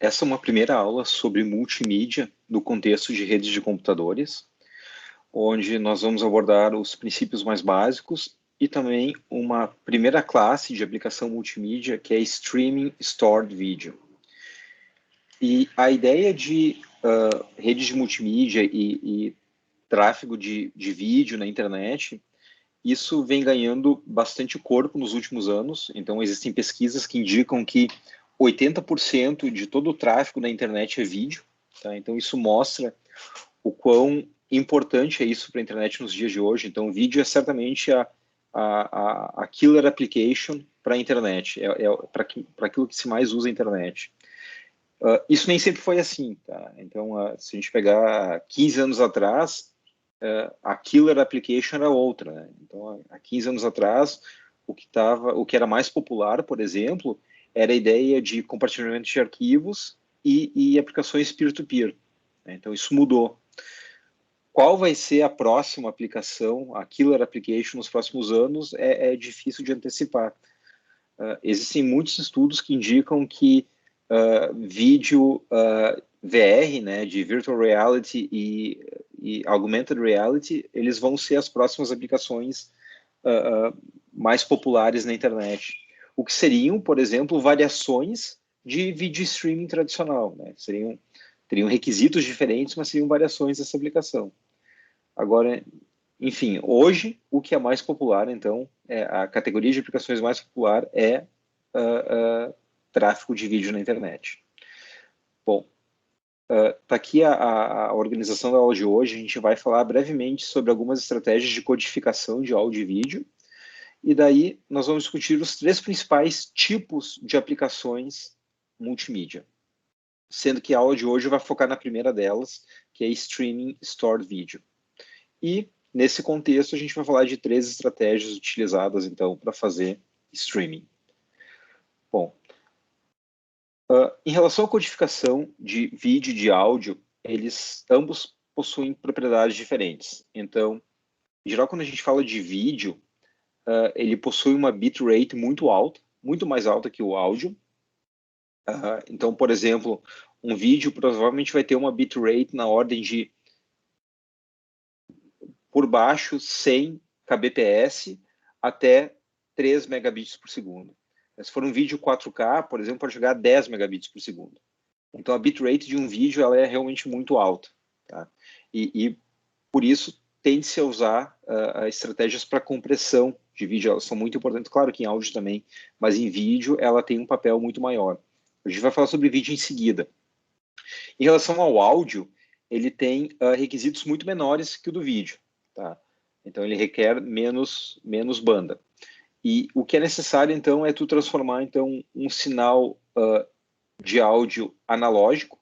essa é uma primeira aula sobre multimídia no contexto de redes de computadores, onde nós vamos abordar os princípios mais básicos e também uma primeira classe de aplicação multimídia, que é Streaming Stored Video. E a ideia de redes de multimídia e tráfego de vídeo na internet, isso vem ganhando bastante corpo nos últimos anos. Então, existem pesquisas que indicam que 80% de todo o tráfego na internet é vídeo. Tá? Então, isso mostra o quão importante é isso para a internet nos dias de hoje. Então, o vídeo é certamente a killer application para a internet, para aquilo que se mais usa a internet. Isso nem sempre foi assim. Tá? Então, se a gente pegar 15 anos atrás, a killer application era outra. Né? Então, há 15 anos atrás, o que era mais popular, por exemplo, era a ideia de compartilhamento de arquivos e aplicações peer-to-peer. Né? Então, isso mudou. Qual vai ser a próxima aplicação, a killer application nos próximos anos, é difícil de antecipar. Existem muitos estudos que indicam que vídeo VR, né, de virtual reality e augmented reality, eles vão ser as próximas aplicações mais populares na internet. O que seriam, por exemplo, variações de vídeo streaming tradicional. Né? Teriam requisitos diferentes, mas seriam variações dessa aplicação. Agora, enfim, hoje, o que é mais popular, então, a categoria de aplicações mais popular é tráfego de vídeo na internet. Bom, tá aqui a organização da aula de hoje. A gente vai falar brevemente sobre algumas estratégias de codificação de áudio e vídeo, e daí nós vamos discutir os 3 principais tipos de aplicações multimídia, sendo que a aula de hoje vai focar na primeira delas, que é Streaming Stored Video. E, nesse contexto, a gente vai falar de 3 estratégias utilizadas, então, para fazer streaming. Bom, em relação à codificação de vídeo e de áudio, eles ambos possuem propriedades diferentes. Então, em geral, quando a gente fala de vídeo, ele possui uma bitrate muito alta, muito mais alta que o áudio. Então, por exemplo, um vídeo provavelmente vai ter uma bitrate na ordem de, por baixo, 100 kbps até 3 megabits por segundo. Se for um vídeo 4K, por exemplo, pode chegar a 10 megabits por segundo. Então, a bitrate de um vídeo ela é realmente muito alta. Tá? E por isso, tende-se a usar estratégias para compressão de vídeo. Elas são muito importantes, claro que em áudio também, mas em vídeo ela tem um papel muito maior. A gente vai falar sobre vídeo em seguida. Em relação ao áudio, ele tem requisitos muito menores que o do vídeo. Tá? Então, ele requer menos banda. E o que é necessário, então, é tu transformar então, um sinal de áudio analógico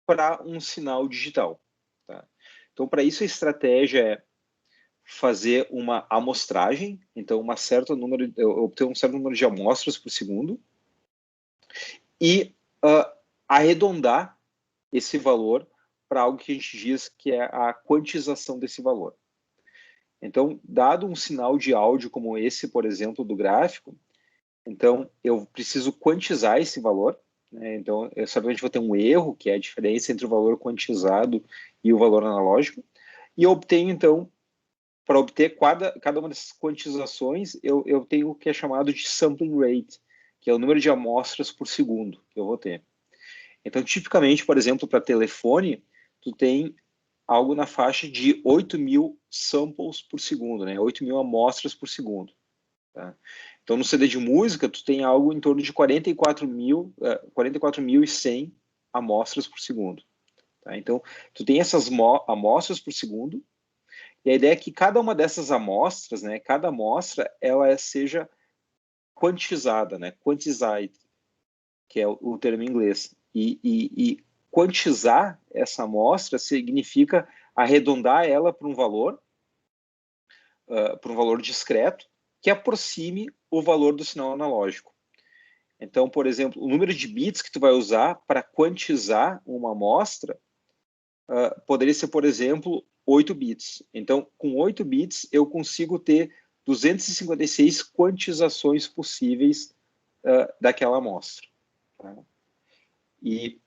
para um sinal digital. Tá? Então, para isso, a estratégia é fazer uma amostragem, então obter um certo número de amostras por segundo e arredondar esse valor para algo que a gente diz que é a quantização desse valor. Então, dado um sinal de áudio como esse, por exemplo, do gráfico, então eu preciso quantizar esse valor. Né? Então, eu certamente vou ter um erro, que é a diferença entre o valor quantizado e o valor analógico, e eu obtenho, então, para obter cada uma dessas quantizações, eu tenho o que é chamado de sampling rate, que é o número de amostras por segundo que eu vou ter. Então, tipicamente, por exemplo, para telefone, tu tem algo na faixa de 8.000 samples por segundo, né? 8.000 amostras por segundo. Tá? Então, no CD de música, tu tem algo em torno de 44.100 amostras por segundo. Tá? Então, tu tem essas amostras por segundo, e a ideia é que cada uma dessas amostras, né, cada amostra, ela seja quantizada, né, quantized, que é o termo em inglês. E quantizar essa amostra significa arredondar ela para um valor discreto, que aproxime o valor do sinal analógico. Então, por exemplo, o número de bits que tu vai usar para quantizar uma amostra poderia ser, por exemplo, 8 bits. Então, com 8 bits, eu consigo ter 256 quantizações possíveis daquela amostra. Tá? E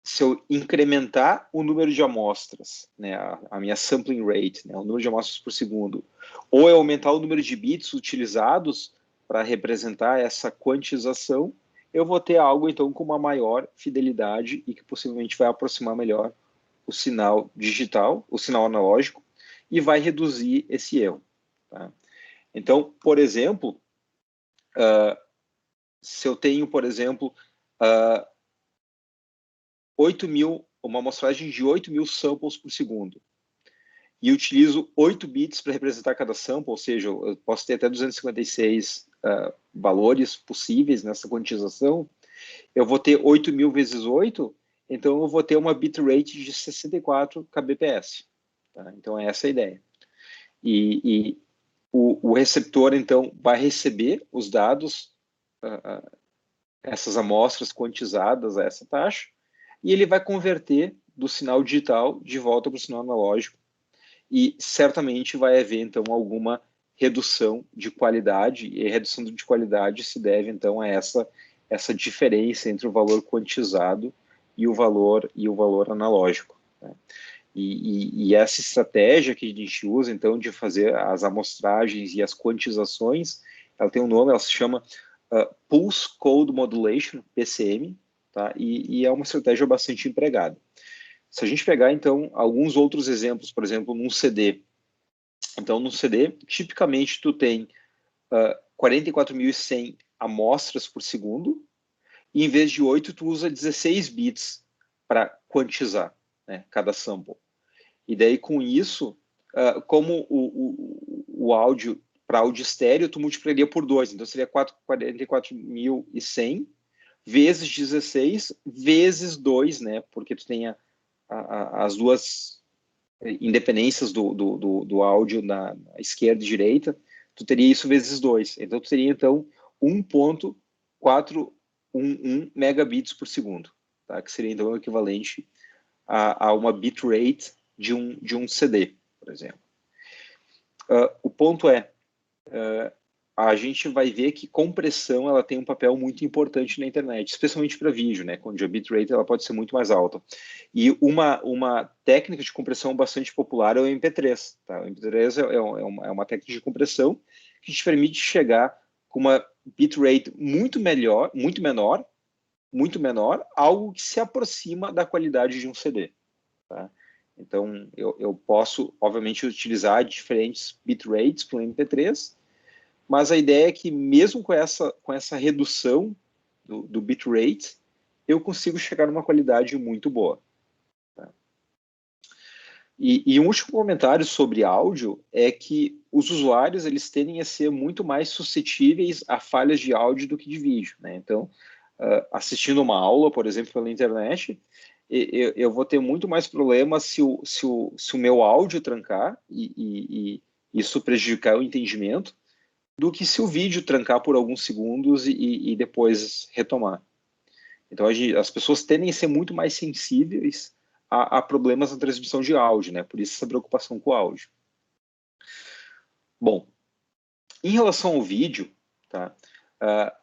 se eu incrementar o número de amostras, né, a minha sampling rate, né, o número de amostras por segundo, ou eu aumentar o número de bits utilizados para representar essa quantização, eu vou ter algo, então, com uma maior fidelidade e que possivelmente vai aproximar melhor o sinal digital, o sinal analógico, e vai reduzir esse erro. Tá? Então, por exemplo, se eu tenho, por exemplo, 8.000, uma amostragem de 8.000 samples por segundo, e utilizo 8 bits para representar cada sample, ou seja, eu posso ter até 256 valores possíveis nessa quantização, eu vou ter 8.000 vezes 8, então eu vou ter uma bitrate de 64 kbps. Tá? Então, é essa a ideia. E o receptor, então, vai receber os dados, essas amostras quantizadas a essa taxa, e ele vai converter do sinal digital de volta para o sinal analógico, e certamente vai haver, então, alguma redução de qualidade, e a redução de qualidade se deve, então, a essa diferença entre o valor quantizado e o valor analógico. Né? E essa estratégia que a gente usa, então, de fazer as amostragens e as quantizações, ela tem um nome, ela se chama Pulse Code Modulation, PCM, tá? E é uma estratégia bastante empregada. Se a gente pegar, então, alguns outros exemplos, por exemplo, num CD. Então, num CD, tipicamente, tu tem 44.100 amostras por segundo, e em vez de 8, tu usa 16 bits para quantizar, né, cada sample. E daí, com isso, como o áudio, para áudio estéreo, tu multiplicaria por 2, então seria 44.100 vezes 16 vezes 2, né, porque tu tem as duas independências do áudio na esquerda e direita, tu teria isso vezes 2. Então, tu teria, então, 1.411 megabits por segundo, tá? Que seria, então, o equivalente a uma bitrate de um CD, por exemplo. O ponto é, a gente vai ver que compressão ela tem um papel muito importante na internet, especialmente para vídeo, né, onde a bitrate ela pode ser muito mais alta. E uma técnica de compressão bastante popular é o MP3. Tá? O MP3 é uma técnica de compressão que te permite chegar com uma bitrate muito menor, algo que se aproxima da qualidade de um CD. Tá? Então, eu posso, obviamente, utilizar diferentes bitrates para o MP3, mas a ideia é que mesmo com essa redução do bitrate, eu consigo chegar numa qualidade muito boa. Tá? E um último comentário sobre áudio é que os usuários eles tendem a ser muito mais suscetíveis a falhas de áudio do que de vídeo. Né? Então, assistindo uma aula, por exemplo, pela internet, eu vou ter muito mais problemas se o meu áudio trancar e isso prejudicar o entendimento, do que se o vídeo trancar por alguns segundos e depois retomar. Então, as pessoas tendem a ser muito mais sensíveis a problemas na transmissão de áudio, né? Por isso essa preocupação com o áudio. Bom, em relação ao vídeo, tá?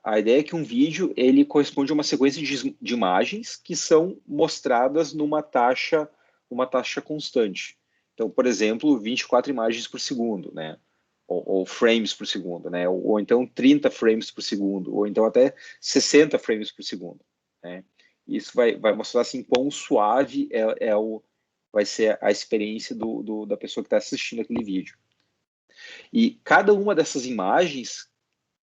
A ideia é que um vídeo ele corresponde a uma sequência de imagens que são mostradas numa taxa constante. Então, por exemplo, 24 imagens por segundo, né? Ou frames por segundo, né? Ou então 30 frames por segundo, ou então até 60 frames por segundo. Né? Isso vai mostrar assim quão suave vai ser a experiência da pessoa que está assistindo aquele vídeo. E cada uma dessas imagens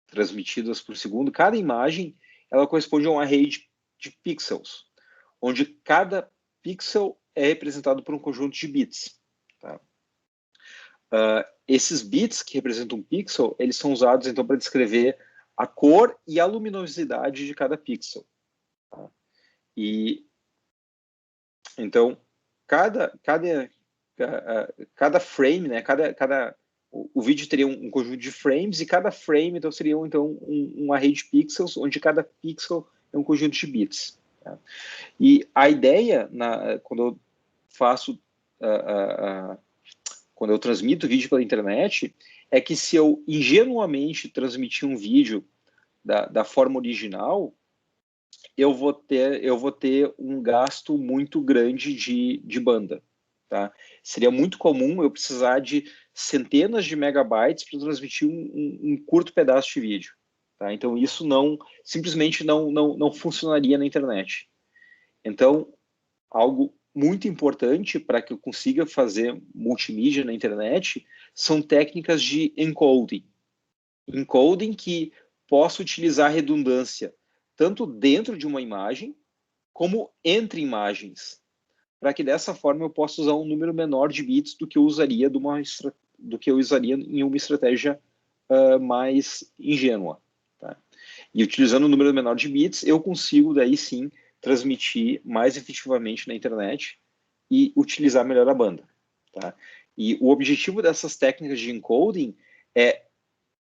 transmitidas por segundo, cada imagem ela corresponde a um array de pixels, onde cada pixel é representado por um conjunto de bits. Tá? Esses bits que representam um pixel, eles são usados então para descrever a cor e a luminosidade de cada pixel. Tá? E então cada frame, né? O vídeo teria um conjunto de frames e cada frame então seria então um array de pixels, onde cada pixel é um conjunto de bits. Tá? E a ideia quando eu faço quando eu transmito vídeo pela internet, é que se eu ingenuamente transmitir um vídeo da forma original, eu vou ter um gasto muito grande de banda. Tá? Seria muito comum eu precisar de centenas de megabytes para transmitir um curto pedaço de vídeo. Tá? Então, isso simplesmente não funcionaria na internet. Então, algo muito importante para que eu consiga fazer multimídia na internet são técnicas de encoding. Encoding que possa utilizar redundância tanto dentro de uma imagem como entre imagens, para que dessa forma eu possa usar um número menor de bits do que eu usaria em uma estratégia mais ingênua. Tá? E utilizando um número menor de bits, eu consigo daí sim transmitir mais efetivamente na internet e utilizar melhor a banda. Tá? E o objetivo dessas técnicas de encoding é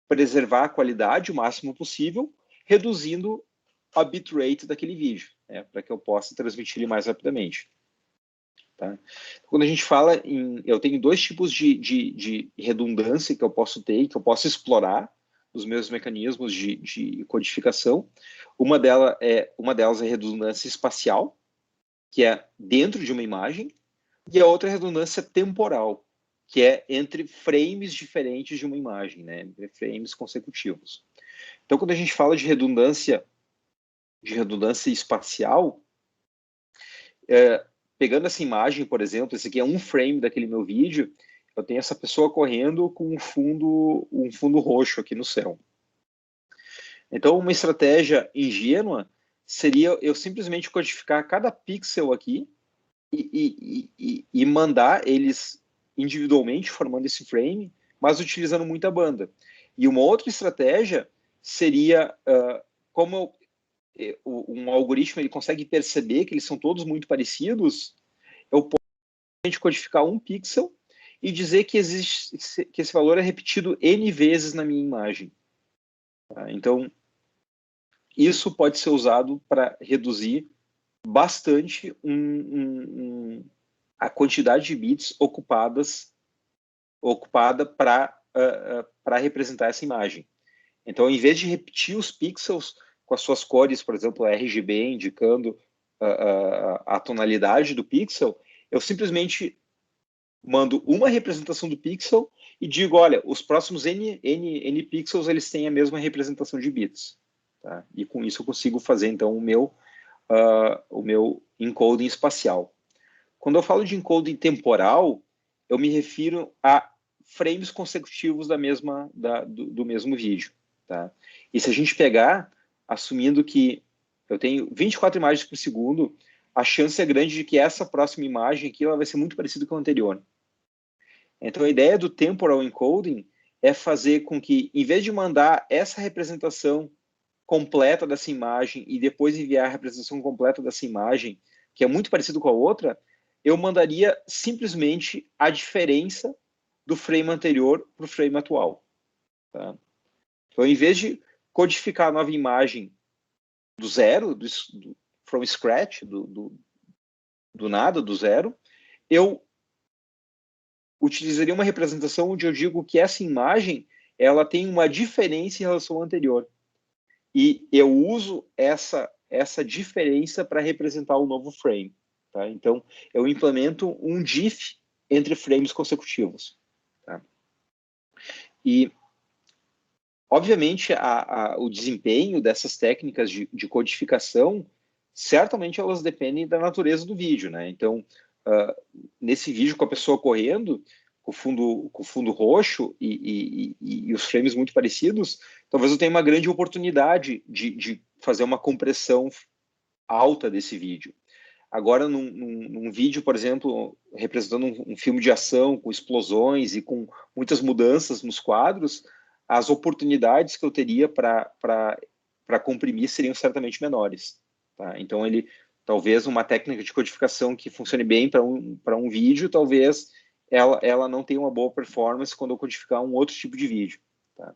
preservar a qualidade o máximo possível, reduzindo a bitrate daquele vídeo, né, para que eu possa transmitir ele mais rapidamente. Tá? Quando a gente fala eu tenho dois tipos de redundância que eu posso ter, que eu posso explorar os meus mecanismos de codificação. Uma delas é redundância espacial, que é dentro de uma imagem, e a outra é redundância temporal, que é entre frames diferentes de uma imagem, né? Entre frames consecutivos. Então, quando a gente fala de redundância espacial, pegando essa imagem, por exemplo, esse aqui é um frame daquele meu vídeo, eu tenho essa pessoa correndo com um fundo roxo aqui no céu. Então, uma estratégia ingênua seria eu simplesmente codificar cada pixel aqui e mandar eles individualmente, formando esse frame, mas utilizando muita banda. E uma outra estratégia seria, como um algoritmo ele consegue perceber que eles são todos muito parecidos, eu posso codificar um pixel e dizer que esse valor é repetido N vezes na minha imagem. Tá? Então, isso pode ser usado para reduzir bastante a quantidade de bits ocupada para representar essa imagem. Então, em vez de repetir os pixels com as suas cores, por exemplo, RGB, indicando a tonalidade do pixel, eu simplesmente mando uma representação do pixel e digo, olha, os próximos N pixels eles têm a mesma representação de bits. Tá? E com isso eu consigo fazer, então, o meu encoding espacial. Quando eu falo de encoding temporal, eu me refiro a frames consecutivos do mesmo vídeo. Tá? E se a gente pegar, assumindo que eu tenho 24 imagens por segundo, a chance é grande de que essa próxima imagem aqui ela vai ser muito parecida com a anterior. Então, a ideia do temporal encoding é fazer com que, em vez de mandar essa representação completa dessa imagem e depois enviar a representação completa dessa imagem, que é muito parecido com a outra, eu mandaria simplesmente a diferença do frame anterior para o frame atual. Tá? Então, em vez de codificar a nova imagem do zero, from scratch, do nada, do zero, eu utilizaria uma representação onde eu digo que essa imagem ela tem uma diferença em relação ao anterior. E eu uso essa diferença para representar o novo frame. Tá? Então, eu implemento um diff entre frames consecutivos. Tá? E, obviamente, o desempenho dessas técnicas de codificação, certamente elas dependem da natureza do vídeo. Né? Então, nesse vídeo com a pessoa correndo, com o fundo roxo e os frames muito parecidos, talvez eu tenha uma grande oportunidade de fazer uma compressão alta desse vídeo. Agora, num vídeo, por exemplo, representando um filme de ação, com explosões e com muitas mudanças nos quadros, as oportunidades que eu teria para comprimir seriam certamente menores. Tá? Então, talvez uma técnica de codificação que funcione bem para um vídeo, talvez ela não tenha uma boa performance quando eu codificar um outro tipo de vídeo. Tá?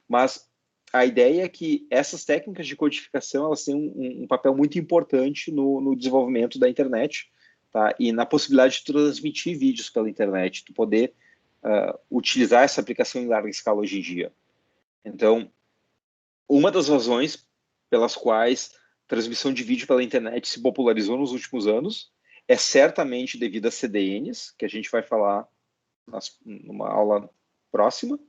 Mas a ideia é que essas técnicas de codificação elas têm um papel muito importante no desenvolvimento da internet, tá? E na possibilidade de transmitir vídeos pela internet, de poder utilizar essa aplicação em larga escala hoje em dia. Então, uma das razões pelas quais transmissão de vídeo pela internet se popularizou nos últimos anos. É certamente devido a CDNs, que a gente vai falar numa aula próxima.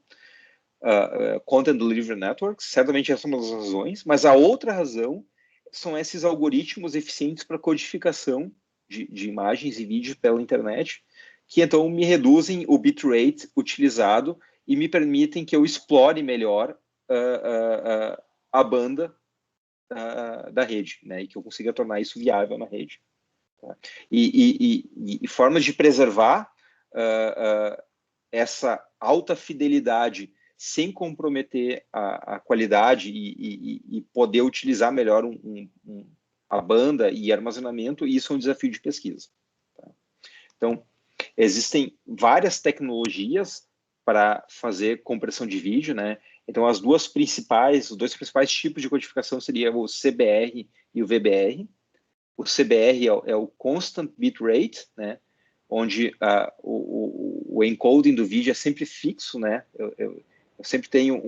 Content Delivery Networks, certamente essa é uma das razões, mas a outra razão são esses algoritmos eficientes para codificação de imagens e vídeos pela internet, que então me reduzem o bitrate utilizado e me permitem que eu explore melhor a banda da rede, né, e que eu consiga tornar isso viável na rede. Tá? E formas de preservar essa alta fidelidade sem comprometer a qualidade e poder utilizar melhor a banda e armazenamento, e isso é um desafio de pesquisa. Tá? Então, existem várias tecnologias para fazer compressão de vídeo, né? Então, os dois principais tipos de codificação seriam o CBR e o VBR. O CBR é o Constant Bitrate, né? Onde o encoding do vídeo é sempre fixo, né? Eu sempre tenho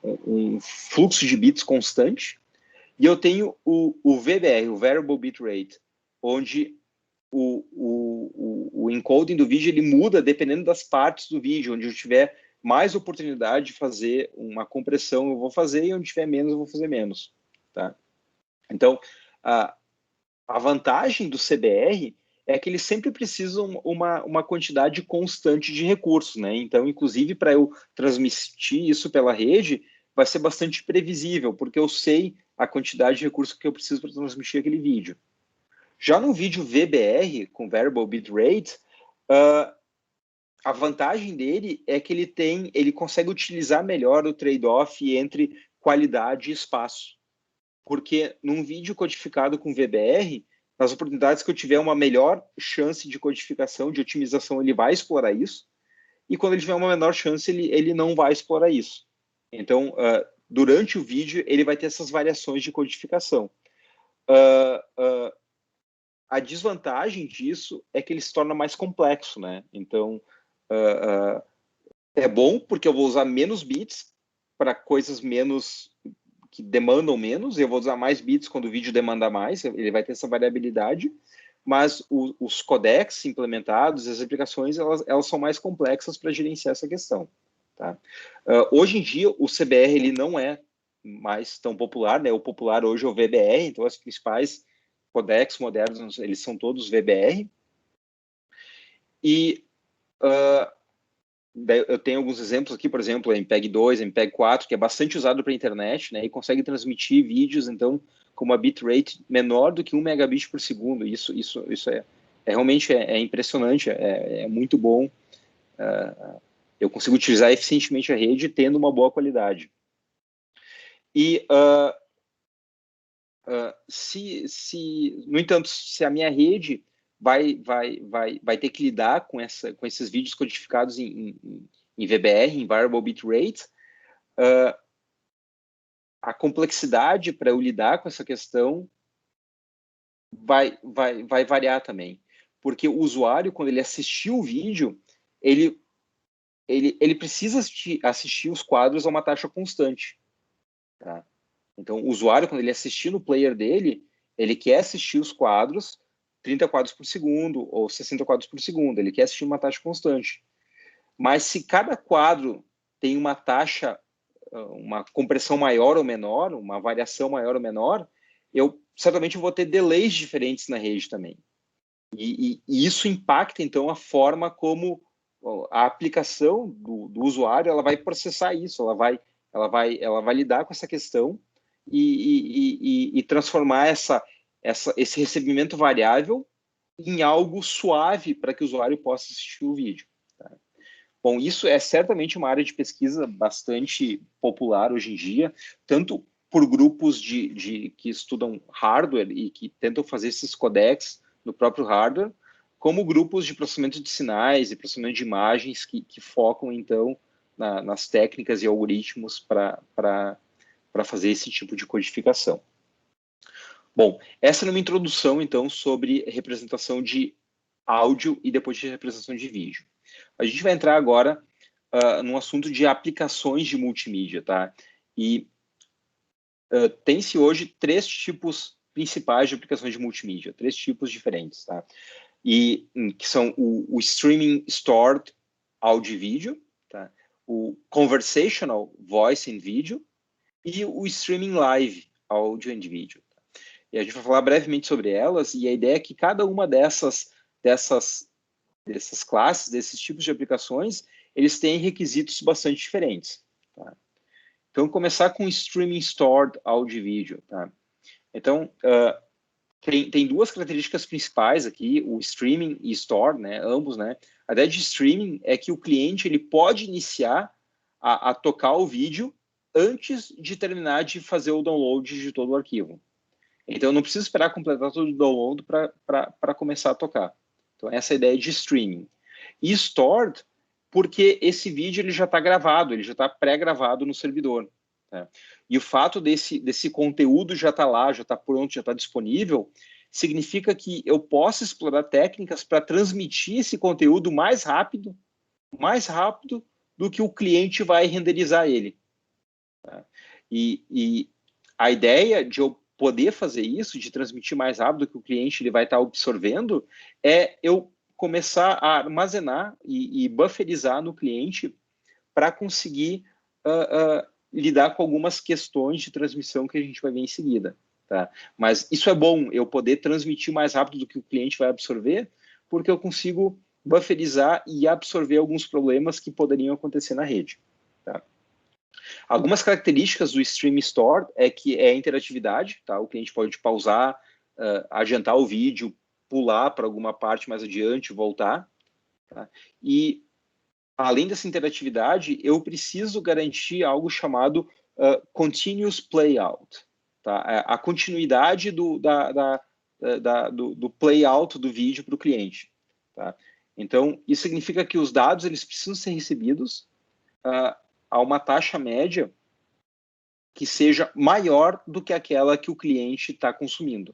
um fluxo de bits constante. E eu tenho o VBR, o Variable Bitrate, onde o encoding do vídeo ele muda dependendo das partes do vídeo. Onde eu tiver mais oportunidade de fazer uma compressão, eu vou fazer, e onde tiver menos, eu vou fazer menos. Tá? Então, a vantagem do CBR é que eles sempre precisam uma quantidade constante de recursos, né? Então, inclusive, para eu transmitir isso pela rede, vai ser bastante previsível, porque eu sei a quantidade de recursos que eu preciso para transmitir aquele vídeo. Já no vídeo VBR, com Variable Bitrate, a vantagem dele é que ele consegue utilizar melhor o trade-off entre qualidade e espaço. Porque num vídeo codificado com VBR, nas oportunidades que eu tiver uma melhor chance de codificação, de otimização, ele vai explorar isso. E quando ele tiver uma menor chance, ele não vai explorar isso. Então, durante o vídeo, ele vai ter essas variações de codificação. A desvantagem disso é que ele se torna mais complexo, né? Então, é bom porque eu vou usar menos bits para coisas menos que demandam menos, eu vou usar mais bits quando o vídeo demanda mais, ele vai ter essa variabilidade, mas os codecs implementados, as aplicações, elas são mais complexas para gerenciar essa questão. Tá? Hoje em dia, o CBR ele não é mais tão popular, né? O popular hoje é o VBR, então as principais codecs modernos, eles são todos VBR. E eu tenho alguns exemplos aqui, por exemplo, MPEG 2, MPEG 4, que é bastante usado para a internet, né, e consegue transmitir vídeos, então, com uma bitrate menor do que 1 megabit por segundo. Isso realmente impressionante, é muito bom. Eu consigo utilizar eficientemente a rede tendo uma boa qualidade. E, no entanto, se a minha rede vai ter que lidar com esses vídeos codificados em VBR, em Variable Bitrate, a complexidade para eu lidar com essa questão vai variar também. Porque o usuário, quando ele assistir o vídeo, ele precisa assistir os quadros a uma taxa constante. Tá? Então, o usuário, quando ele assistir no player dele, ele quer assistir os quadros 30 quadros por segundo ou 60 quadros por segundo. Ele quer assistir uma taxa constante. Mas se cada quadro tem uma taxa, uma compressão maior ou menor, uma variação maior ou menor, eu certamente vou ter delays diferentes na rede também. E isso impacta, então, a forma como a aplicação do usuário ela vai processar isso, ela vai lidar com essa questão e transformar esse recebimento variável em algo suave para que o usuário possa assistir o vídeo. Tá? Bom, isso é certamente uma área de pesquisa bastante popular hoje em dia, tanto por grupos que estudam hardware e que tentam fazer esses codecs no próprio hardware, como grupos de processamento de sinais e processamento de imagens que focam, então, nas técnicas e algoritmos para fazer esse tipo de codificação. Bom, essa é uma introdução, então, sobre representação de áudio e depois de representação de vídeo. A gente vai entrar agora no assunto de aplicações de multimídia, tá? E tem-se hoje 3 tipos principais de aplicações de multimídia, 3 tipos diferentes, tá? E que são o streaming stored áudio e vídeo, tá? O conversational voice and video e o streaming live áudio and vídeo. Tá? E a gente vai falar brevemente sobre elas, e a ideia é que cada uma dessas classes, desses tipos de aplicações, eles têm requisitos bastante diferentes. Tá? Então, começar com streaming stored áudio e vídeo. Tá? Então, tem 2 características principais aqui, o streaming e store, né, ambos, né? A ideia de streaming é que o cliente ele pode iniciar a tocar o vídeo antes de terminar de fazer o download de todo o arquivo. Então, eu não preciso esperar completar todo o download para começar a tocar. Então, essa é a ideia de streaming. E stored, porque esse vídeo ele já está gravado, ele já está pré-gravado no servidor. Tá? E o fato desse conteúdo já está lá, já está pronto, já está disponível, significa que eu posso explorar técnicas para transmitir esse conteúdo mais rápido do que o cliente vai renderizar ele. Tá? E a ideia de eu poder fazer isso, de transmitir mais rápido do que o cliente ele vai estar absorvendo, é eu começar a armazenar e bufferizar no cliente para conseguir lidar com algumas questões de transmissão que a gente vai ver em seguida. Tá? Mas isso é bom, eu poder transmitir mais rápido do que o cliente vai absorver, porque eu consigo bufferizar e absorver alguns problemas que poderiam acontecer na rede. Tá? Algumas características do Stream Store é que é a interatividade, tá? O cliente pode pausar, adiantar o vídeo, pular para alguma parte mais adiante, voltar. Tá? E, além dessa interatividade, eu preciso garantir algo chamado continuous playout. Tá? A continuidade do playout do vídeo para o cliente. Tá? Então, isso significa que os dados eles precisam ser recebidos a uma taxa média que seja maior do que aquela que o cliente está consumindo.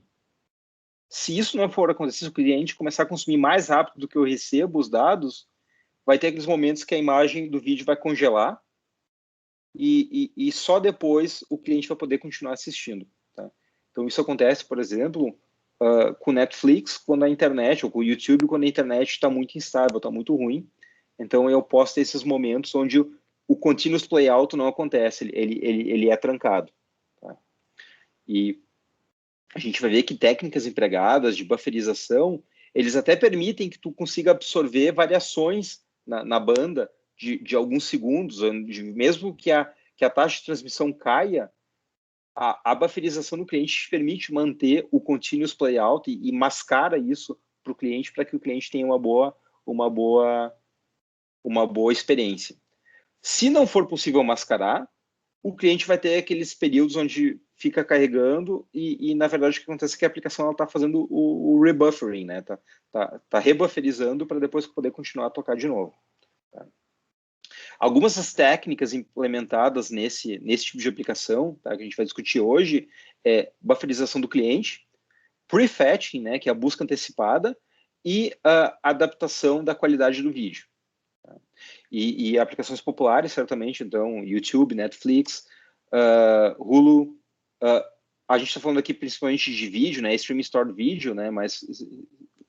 Se isso não for acontecer, se o cliente começar a consumir mais rápido do que eu recebo os dados, vai ter aqueles momentos que a imagem do vídeo vai congelar e só depois o cliente vai poder continuar assistindo. Tá? Então, isso acontece, por exemplo, com Netflix, quando a internet, ou com o YouTube, quando a internet está muito instável, está muito ruim. Então, eu posso ter esses momentos onde o continuous playout não acontece, ele é trancado. Tá? E a gente vai ver que técnicas empregadas de bufferização, eles até permitem que tu consiga absorver variações na banda de alguns segundos, mesmo que a taxa de transmissão caia, a bufferização do cliente te permite manter o continuous playout e mascara isso para o cliente, para que o cliente tenha uma boa experiência. Se não for possível mascarar, o cliente vai ter aqueles períodos onde fica carregando e na verdade, o que acontece é que a aplicação está fazendo o rebuffering, né? Tá rebufferizando para depois poder continuar a tocar de novo. Tá? Algumas das técnicas implementadas nesse tipo de aplicação, tá, que a gente vai discutir hoje, é bufferização do cliente, prefetching, né, que é a busca antecipada, e a adaptação da qualidade do vídeo. E aplicações populares, certamente, então, YouTube, Netflix, Hulu. A gente está falando aqui principalmente de vídeo, né? Streaming Stored Video, né? Mas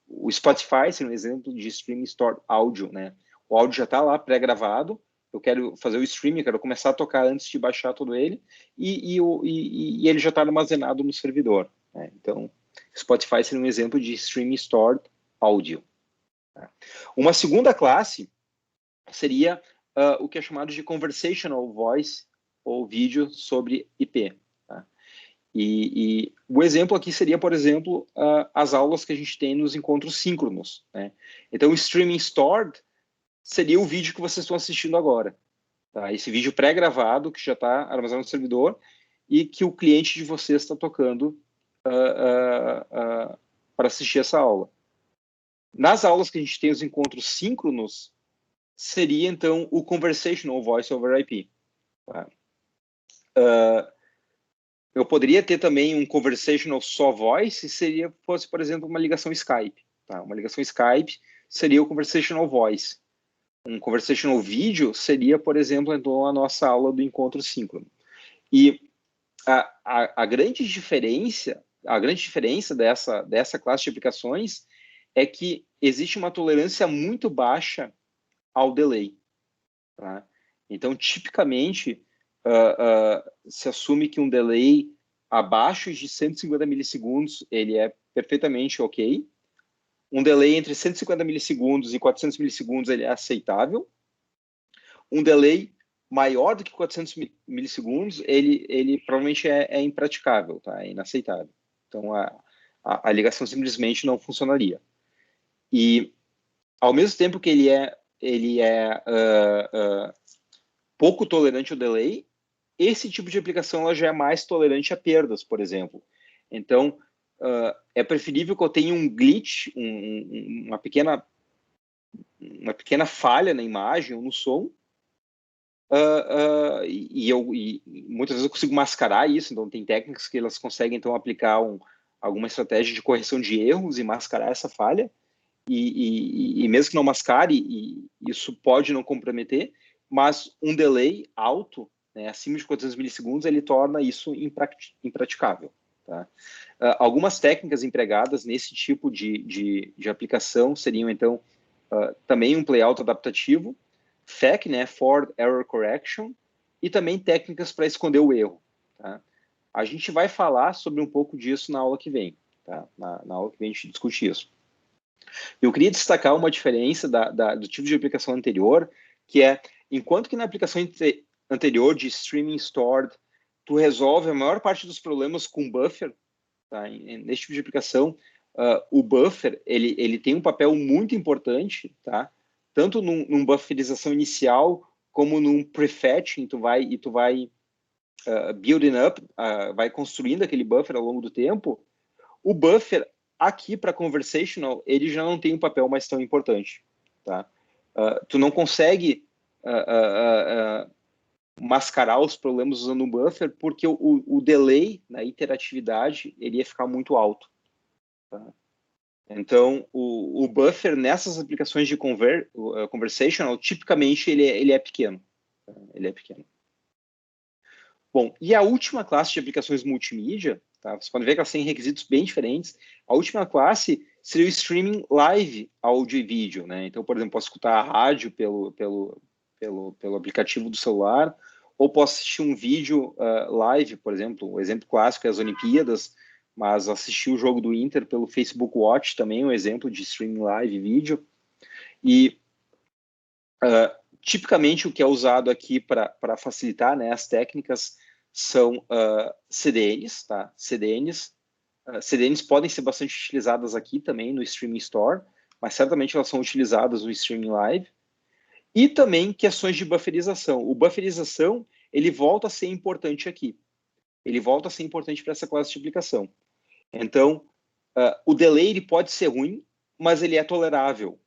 o Spotify seria um exemplo de Streaming Stored Áudio, né? O áudio já está lá pré-gravado, eu quero fazer o streaming, eu quero começar a tocar antes de baixar todo ele, e ele já está armazenado no servidor. Né? Então, Spotify seria um exemplo de Streaming Stored Audio. Tá? Uma segunda classe seria o que é chamado de Conversational Voice ou vídeo sobre IP. Tá? E o exemplo aqui seria, por exemplo, as aulas que a gente tem nos encontros síncronos. Né? Então, o Streaming Stored seria o vídeo que vocês estão assistindo agora. Tá? Esse vídeo pré-gravado, que já está armazenado no servidor, e que o cliente de vocês está tocando para assistir essa aula. Nas aulas que a gente tem os encontros síncronos, seria, então, o Conversational Voice over IP. Tá? Eu poderia ter também um Conversational só Voice se fosse, por exemplo, uma ligação Skype. Tá? Uma ligação Skype seria o Conversational Voice. Um Conversational Video seria, por exemplo, então, a nossa aula do encontro síncrono. E a grande diferença dessa classe de aplicações é que existe uma tolerância muito baixa ao delay. Tá? Então, tipicamente, se assume que um delay abaixo de 150 milissegundos ele é perfeitamente ok. Um delay entre 150 milissegundos e 400 milissegundos ele é aceitável. Um delay maior do que 400 milissegundos, ele provavelmente é impraticável, tá? É inaceitável. Então, a ligação simplesmente não funcionaria. E, ao mesmo tempo que ele é pouco tolerante ao delay, esse tipo de aplicação ela já é mais tolerante a perdas, por exemplo. Então, é preferível que eu tenha um glitch, uma pequena falha na imagem ou no som, e muitas vezes eu consigo mascarar isso, então tem técnicas que elas conseguem então aplicar alguma estratégia de correção de erros e mascarar essa falha, e mesmo que não mascare, isso pode não comprometer, mas um delay alto, né, acima de 400 milissegundos, ele torna isso impraticável. Tá? Algumas técnicas empregadas nesse tipo de aplicação seriam, então, também um playout adaptativo, FEC, né, Forward Error Correction, e também técnicas para esconder o erro. Tá? A gente vai falar sobre um pouco disso na aula que vem. Tá? Na aula que vem a gente discute isso. Eu queria destacar uma diferença do tipo de aplicação anterior, que é, enquanto que na aplicação anterior de Streaming Stored, tu resolve a maior parte dos problemas com buffer, tá? Nesse tipo de aplicação, o buffer, ele tem um papel muito importante, tá? Tanto num bufferização inicial, como num prefetching, tu vai building up, vai construindo aquele buffer ao longo do tempo. O buffer, aqui para conversational, ele já não tem um papel mais tão importante, tá? Tu não consegue mascarar os problemas usando um buffer, porque o delay na interatividade ele ia ficar muito alto. Tá? Então, o buffer nessas aplicações de conversational, tipicamente ele é pequeno. Tá? Ele é pequeno. Bom, e a última classe de aplicações multimídia, tá? Você pode ver que elas têm requisitos bem diferentes. A última classe seria o streaming live áudio e vídeo, né? Então, por exemplo, posso escutar a rádio pelo aplicativo do celular, ou posso assistir um vídeo live, por exemplo. O exemplo clássico é as Olimpíadas, mas assistir o jogo do Inter pelo Facebook Watch também é um exemplo de streaming live vídeo. E tipicamente o que é usado aqui para facilitar, né, as técnicas são CDNs, tá? CDNs podem ser bastante utilizadas aqui também no Streaming Store, mas certamente elas são utilizadas no Streaming Live. E também questões de bufferização. O bufferização, ele volta a ser importante aqui. Ele volta a ser importante para essa classe de aplicação. Então, o delay ele pode ser ruim, mas ele é tolerável,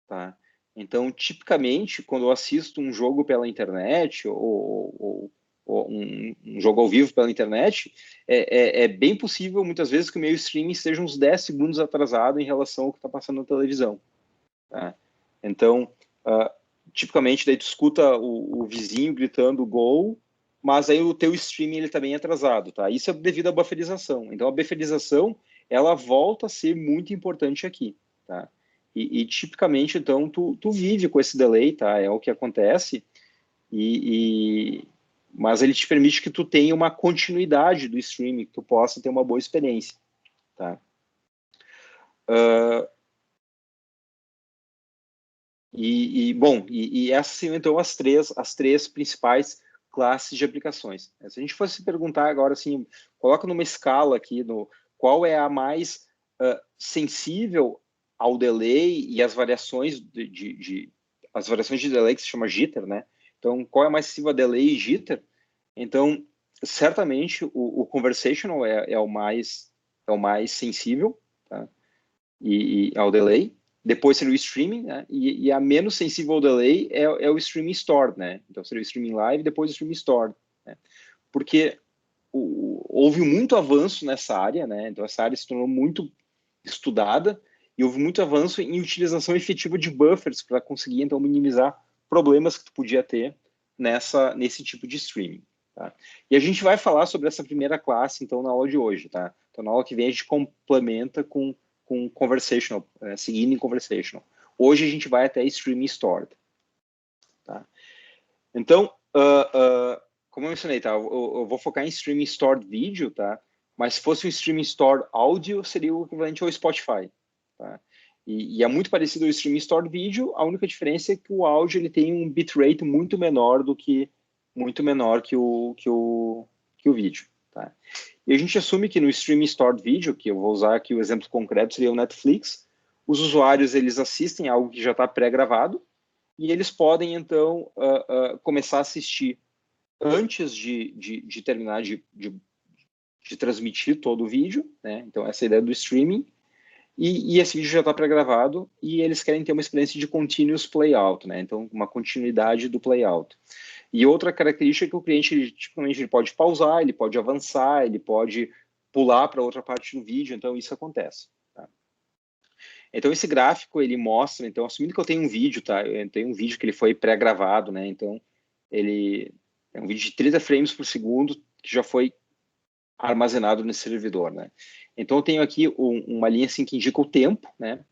tá? Então, tipicamente, quando eu assisto um jogo pela internet ou um jogo ao vivo pela internet, é bem possível, muitas vezes, que o meu streaming esteja uns 10 segundos atrasado em relação ao que está passando na televisão. Tá? Então, tipicamente, daí tu escuta o vizinho gritando gol, mas aí o teu streaming ele está bem atrasado. Tá? Isso é devido à bufferização. Então, a bufferização ela volta a ser muito importante aqui. Tá? E tipicamente, então, tu vive com esse delay, tá? É o que acontece, mas ele te permite que tu tenha uma continuidade do streaming, que tu possa ter uma boa experiência, tá? Bom, essas são, então, as três principais classes de aplicações. Se a gente fosse perguntar agora, assim, coloca numa escala aqui, qual é a mais sensível ao delay e as variações as variações de delay que se chama jitter, né? Então, qual é mais sensível a delay e jitter? Então, certamente o conversational é o mais sensível, tá? E ao delay. Depois seria o streaming, né? E a menos sensível ao delay é o streaming stored, né? Então seria o streaming live, depois o streaming stored, né? Porque houve muito avanço nessa área, né? Então essa área se tornou muito estudada e houve muito avanço em utilização efetiva de buffers para conseguir então minimizar problemas que tu podia ter nesse tipo de streaming. Tá? E a gente vai falar sobre essa primeira classe, então, na aula de hoje. Tá? Então, na aula que vem, a gente complementa com conversational, seguindo em conversational. Hoje, a gente vai até streaming stored. Tá? Então, como eu mencionei, tá? Eu vou focar em streaming stored vídeo, tá? Mas se fosse um streaming stored áudio, seria o equivalente ao Spotify. Tá? E é muito parecido ao streaming stored vídeo, a única diferença é que o áudio ele tem um bitrate muito menor que o vídeo. Tá? E a gente assume que no streaming stored vídeo, que eu vou usar aqui o exemplo concreto, seria o Netflix, os usuários eles assistem algo que já está pré-gravado e eles podem, então, começar a assistir antes de terminar de transmitir todo o vídeo, né? Então, essa é a ideia do streaming. E esse vídeo já está pré-gravado e eles querem ter uma experiência de continuous playout, né? Então, uma continuidade do playout. E outra característica é que o cliente, tipicamente, ele pode pausar, ele pode avançar, ele pode pular para outra parte do vídeo, então isso acontece. Tá? Então, esse gráfico, ele mostra, então, assumindo que eu tenho um vídeo, tá? Eu tenho um vídeo que ele foi pré-gravado, né? Então, ele é um vídeo de 30 frames por segundo que já foi armazenado nesse servidor, né? Então, eu tenho aqui uma linha assim que indica o tempo, né?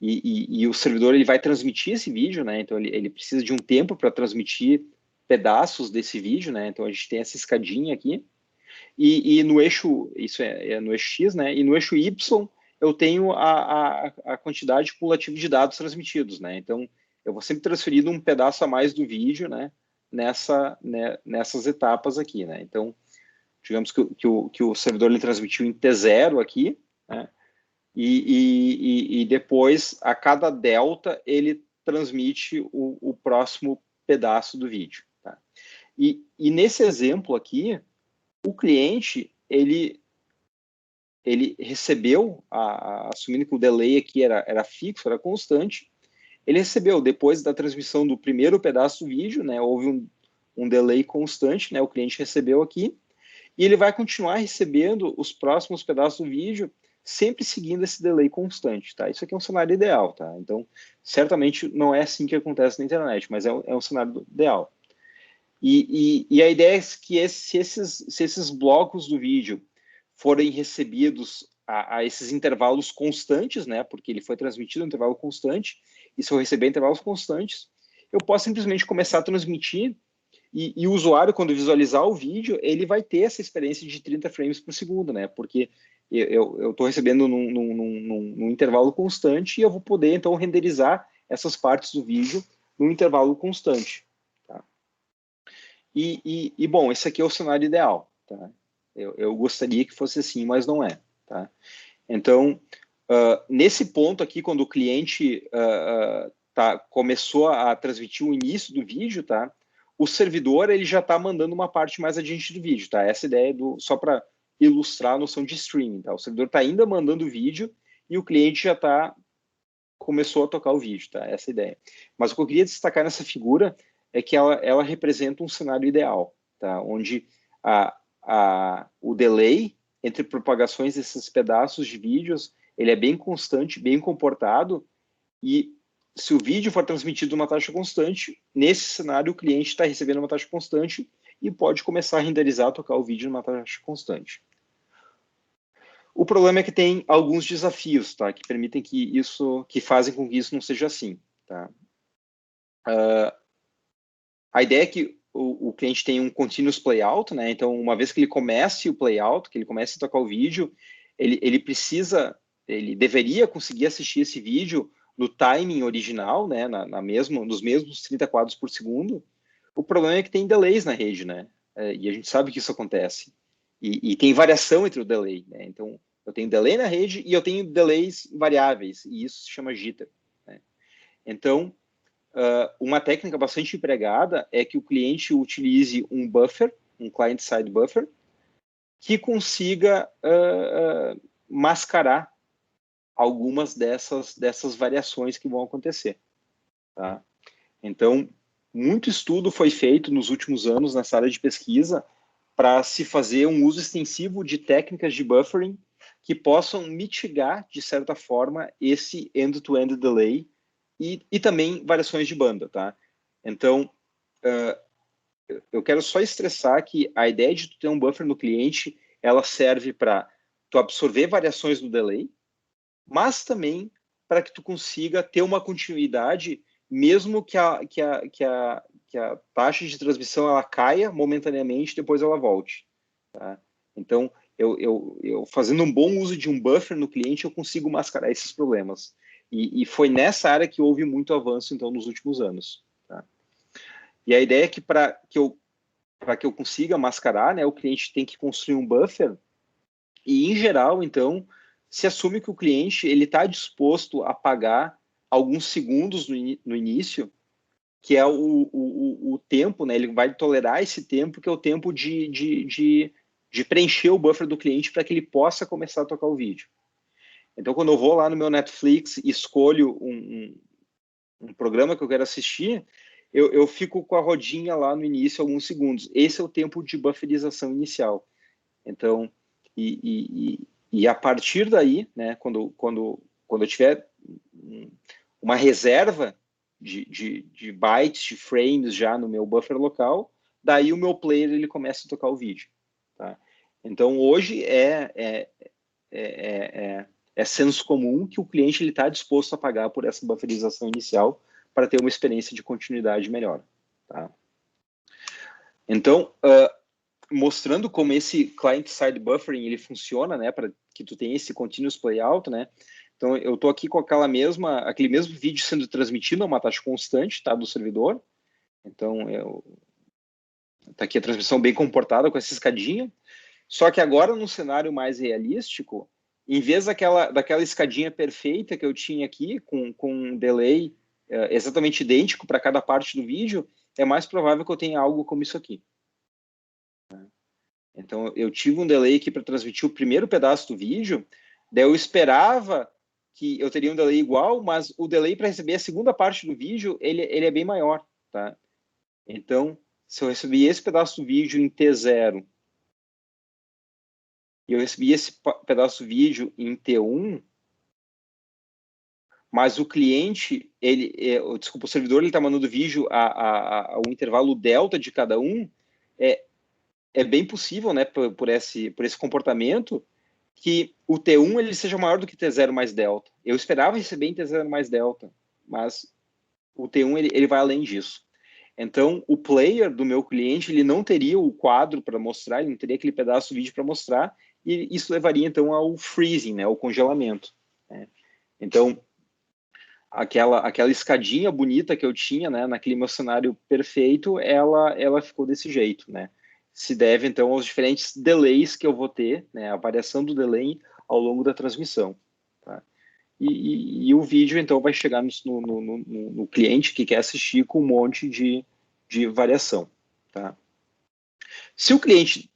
E o servidor ele vai transmitir esse vídeo, né? Então, ele precisa de um tempo para transmitir pedaços desse vídeo, né? Então, a gente tem essa escadinha aqui. E no eixo, isso é no eixo X, né? E no eixo Y, eu tenho a quantidade cumulativa de dados transmitidos, né? Então, eu vou sempre transferindo um pedaço a mais do vídeo, né? Nessas etapas aqui, né? Então, digamos que o servidor ele transmitiu em T0 aqui, né? E depois, a cada delta, ele transmite o próximo pedaço do vídeo. Tá? E nesse exemplo aqui, o cliente, ele recebeu, assumindo que o delay aqui era fixo, era constante, ele recebeu, depois da transmissão do primeiro pedaço do vídeo, né, houve um delay constante, né, o cliente recebeu aqui, e ele vai continuar recebendo os próximos pedaços do vídeo, sempre seguindo esse delay constante, tá? Isso aqui é um cenário ideal, tá? Então, certamente não é assim que acontece na internet, mas é um cenário ideal. E a ideia é que se esses blocos do vídeo forem recebidos a esses intervalos constantes, né? Porque ele foi transmitido em intervalo constante, e se eu receber intervalos constantes, eu posso simplesmente começar a transmitir e o usuário, quando visualizar o vídeo, ele vai ter essa experiência de 30 frames por segundo, né? Porque eu estou recebendo num intervalo constante e eu vou poder, então, renderizar essas partes do vídeo num intervalo constante. Tá? Bom, esse aqui é o cenário ideal. Tá? Eu gostaria que fosse assim, mas não é. Tá? Então, nesse ponto aqui, quando o cliente começou a transmitir o início do vídeo, tá? O servidor ele já está mandando uma parte mais adiante do vídeo, tá? Essa ideia só para ilustrar a noção de streaming, tá? O servidor está ainda mandando o vídeo e o cliente já começou a tocar o vídeo, tá? Essa é a ideia. Mas o que eu queria destacar nessa figura é que ela representa um cenário ideal, tá? Onde o delay entre propagações desses pedaços de vídeos ele é bem constante, bem comportado, e se o vídeo for transmitido uma taxa constante, nesse cenário o cliente está recebendo uma taxa constante e pode começar a renderizar, tocar o vídeo numa taxa constante. O problema é que tem alguns desafios, tá, que permitem que fazem com que isso não seja assim, tá? A ideia é que o cliente tem um continuous playout, né? Então, uma vez que ele comece o playout, que ele comece a tocar o vídeo, ele deveria conseguir assistir esse vídeo no timing original, né? Nos mesmos 30 quadros por segundo. O problema é que tem delays na rede, né? E a gente sabe que isso acontece. E tem variação entre o delay, né? Então, eu tenho delay na rede e eu tenho delays variáveis, e isso se chama jitter. Né? Então, uma técnica bastante empregada é que o cliente utilize um buffer, um client-side buffer, que consiga mascarar algumas dessas variações que vão acontecer. Tá? Então, muito estudo foi feito nos últimos anos nessa área de pesquisa para se fazer um uso extensivo de técnicas de buffering que possam mitigar, de certa forma, esse end-to-end delay e também variações de banda, tá? Então, eu quero só estressar que a ideia de tu ter um buffer no cliente, ela serve para tu absorver variações no delay, mas também para que tu consiga ter uma continuidade, mesmo que a taxa de transmissão ela caia momentaneamente, depois ela volte. Tá? Então, eu fazendo um bom uso de um buffer no cliente, eu consigo mascarar esses problemas. E foi nessa área que houve muito avanço, então, nos últimos anos. Tá? E a ideia é que para que eu consiga mascarar, né, o cliente tem que construir um buffer e, em geral, então, se assume que o cliente ele está disposto a pagar alguns segundos no início, que é o tempo, né? Ele vai tolerar esse tempo, que é o tempo de preencher o buffer do cliente para que ele possa começar a tocar o vídeo. Então, quando eu vou lá no meu Netflix e escolho um programa que eu quero assistir, eu fico com a rodinha lá no início alguns segundos. Esse é o tempo de bufferização inicial. Então, e a partir daí, né, quando eu tiver uma reserva de bytes, de frames já no meu buffer local, daí o meu player ele começa a tocar o vídeo. Tá? Então, hoje é senso comum que o cliente está disposto a pagar por essa bufferização inicial para ter uma experiência de continuidade melhor. Tá? Então, mostrando como esse client-side buffering ele funciona, né, para que tu tenha esse continuous playout, né? Então, eu estou aqui com aquele mesmo vídeo sendo transmitido a uma taxa constante, tá, do servidor. Então, tá aqui a transmissão bem comportada com essa escadinha. Só que agora, num cenário mais realístico, em vez daquela escadinha perfeita que eu tinha aqui, com um delay exatamente idêntico para cada parte do vídeo, é mais provável que eu tenha algo como isso aqui. Então, eu tive um delay aqui para transmitir o primeiro pedaço do vídeo, daí eu esperava que eu teria um delay igual, mas o delay para receber a segunda parte do vídeo, ele é bem maior, tá? Então, se eu recebi esse pedaço do vídeo em T0 e eu recebi esse pedaço do vídeo em T1, mas o cliente, desculpa, o servidor ele está mandando o vídeo a um intervalo delta de cada um, é bem possível, né, por esse comportamento, que o T1 ele seja maior do que T0 mais delta. Eu esperava receber em T0 mais delta, mas o T1 ele vai além disso. Então, o player do meu cliente ele não teria o quadro para mostrar, ele não teria aquele pedaço do vídeo para mostrar, e isso levaria então ao freezing, né, ao congelamento. Né? Então, aquela escadinha bonita que eu tinha, né, naquele meu cenário perfeito, ela ficou desse jeito, né? Se deve, então, aos diferentes delays que eu vou ter, né, a variação do delay ao longo da transmissão. Tá? E o vídeo, então, vai chegar no cliente que quer assistir com um monte de variação. Tá? Se o cliente,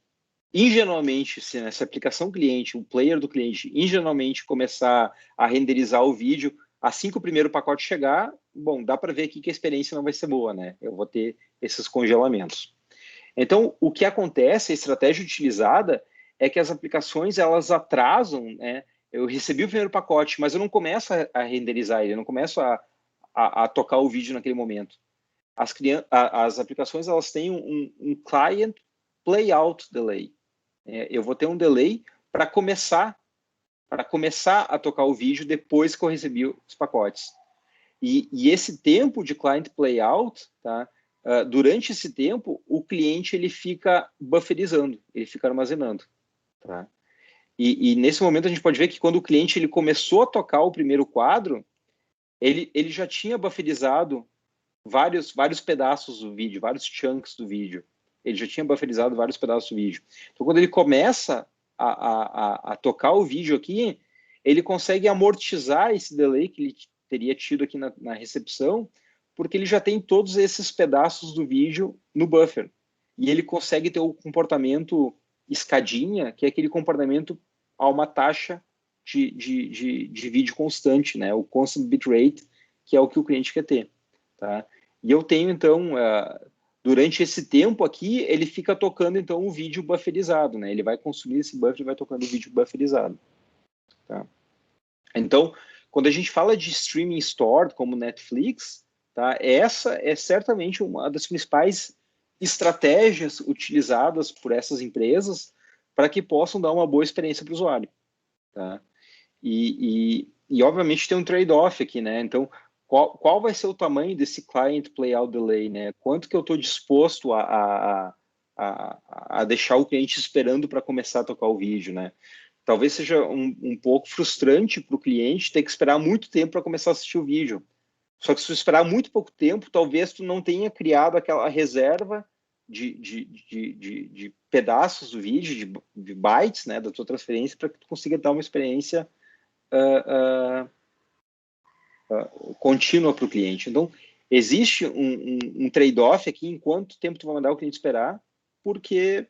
ingenuamente, se nessa aplicação cliente, o player do cliente, ingenuamente começar a renderizar o vídeo, assim que o primeiro pacote chegar, bom, dá para ver aqui que a experiência não vai ser boa, né? Eu vou ter esses congelamentos. Então, o que acontece, a estratégia utilizada é que as aplicações, elas atrasam, né? Eu recebi o primeiro pacote, mas eu não começo a renderizar ele, eu não começo a tocar o vídeo naquele momento. As aplicações, elas têm um client playout delay. Eu vou ter um delay para começar a tocar o vídeo depois que eu recebi os pacotes. E esse tempo de client playout, tá? Durante esse tempo, o cliente ele fica bufferizando, ele fica armazenando. Tá? E nesse momento a gente pode ver que quando o cliente ele começou a tocar o primeiro quadro, ele já tinha bufferizado vários pedaços do vídeo, vários chunks do vídeo. Ele já tinha bufferizado vários pedaços do vídeo. Então, quando ele começa a tocar o vídeo aqui, ele consegue amortizar esse delay que ele teria tido aqui na recepção, porque ele já tem todos esses pedaços do vídeo no buffer. E ele consegue ter o comportamento escadinha, que é aquele comportamento a uma taxa de vídeo constante, né? O constant bitrate, que é o que o cliente quer ter. Tá? E eu tenho, então, durante esse tempo aqui, ele fica tocando, então, o vídeo bufferizado, né? Ele vai consumir esse buffer e vai tocando o vídeo bufferizado. Tá? Então, quando a gente fala de streaming stored, como Netflix, tá? Essa é certamente uma das principais estratégias utilizadas por essas empresas para que possam dar uma boa experiência para o usuário. Tá? E obviamente tem um trade-off aqui, né? Então, qual vai ser o tamanho desse client playout delay, né? Quanto que eu estou disposto a deixar o cliente esperando para começar a tocar o vídeo, né? Talvez seja um pouco frustrante para o cliente ter que esperar muito tempo para começar a assistir o vídeo. Só que se tu esperar muito pouco tempo, talvez tu não tenha criado aquela reserva de pedaços do vídeo, de bytes, né, da tua transferência, para que tu consiga dar uma experiência contínua para o cliente. Então, existe um trade-off aqui em quanto tempo tu vai mandar o cliente esperar, porque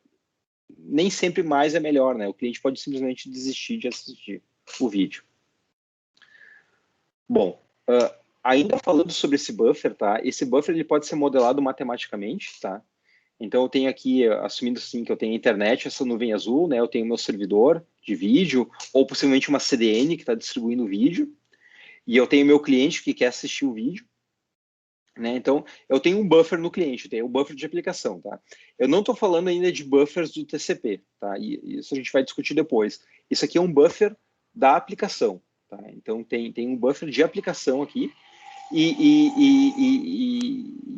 nem sempre mais é melhor, né? O cliente pode simplesmente desistir de assistir o vídeo. Bom, ainda falando sobre esse buffer, tá? Esse buffer ele pode ser modelado matematicamente, tá? Então eu tenho aqui, assumindo assim que eu tenho a internet, essa nuvem azul, né? Eu tenho meu servidor de vídeo, ou possivelmente uma CDN que está distribuindo o vídeo, e eu tenho meu cliente que quer assistir o vídeo, né? Então, eu tenho um buffer no cliente, eu tenho um buffer de aplicação, tá? Eu não estou falando ainda de buffers do TCP, tá? E isso a gente vai discutir depois. Isso aqui é um buffer da aplicação, tá? Então, tem um buffer de aplicação aqui e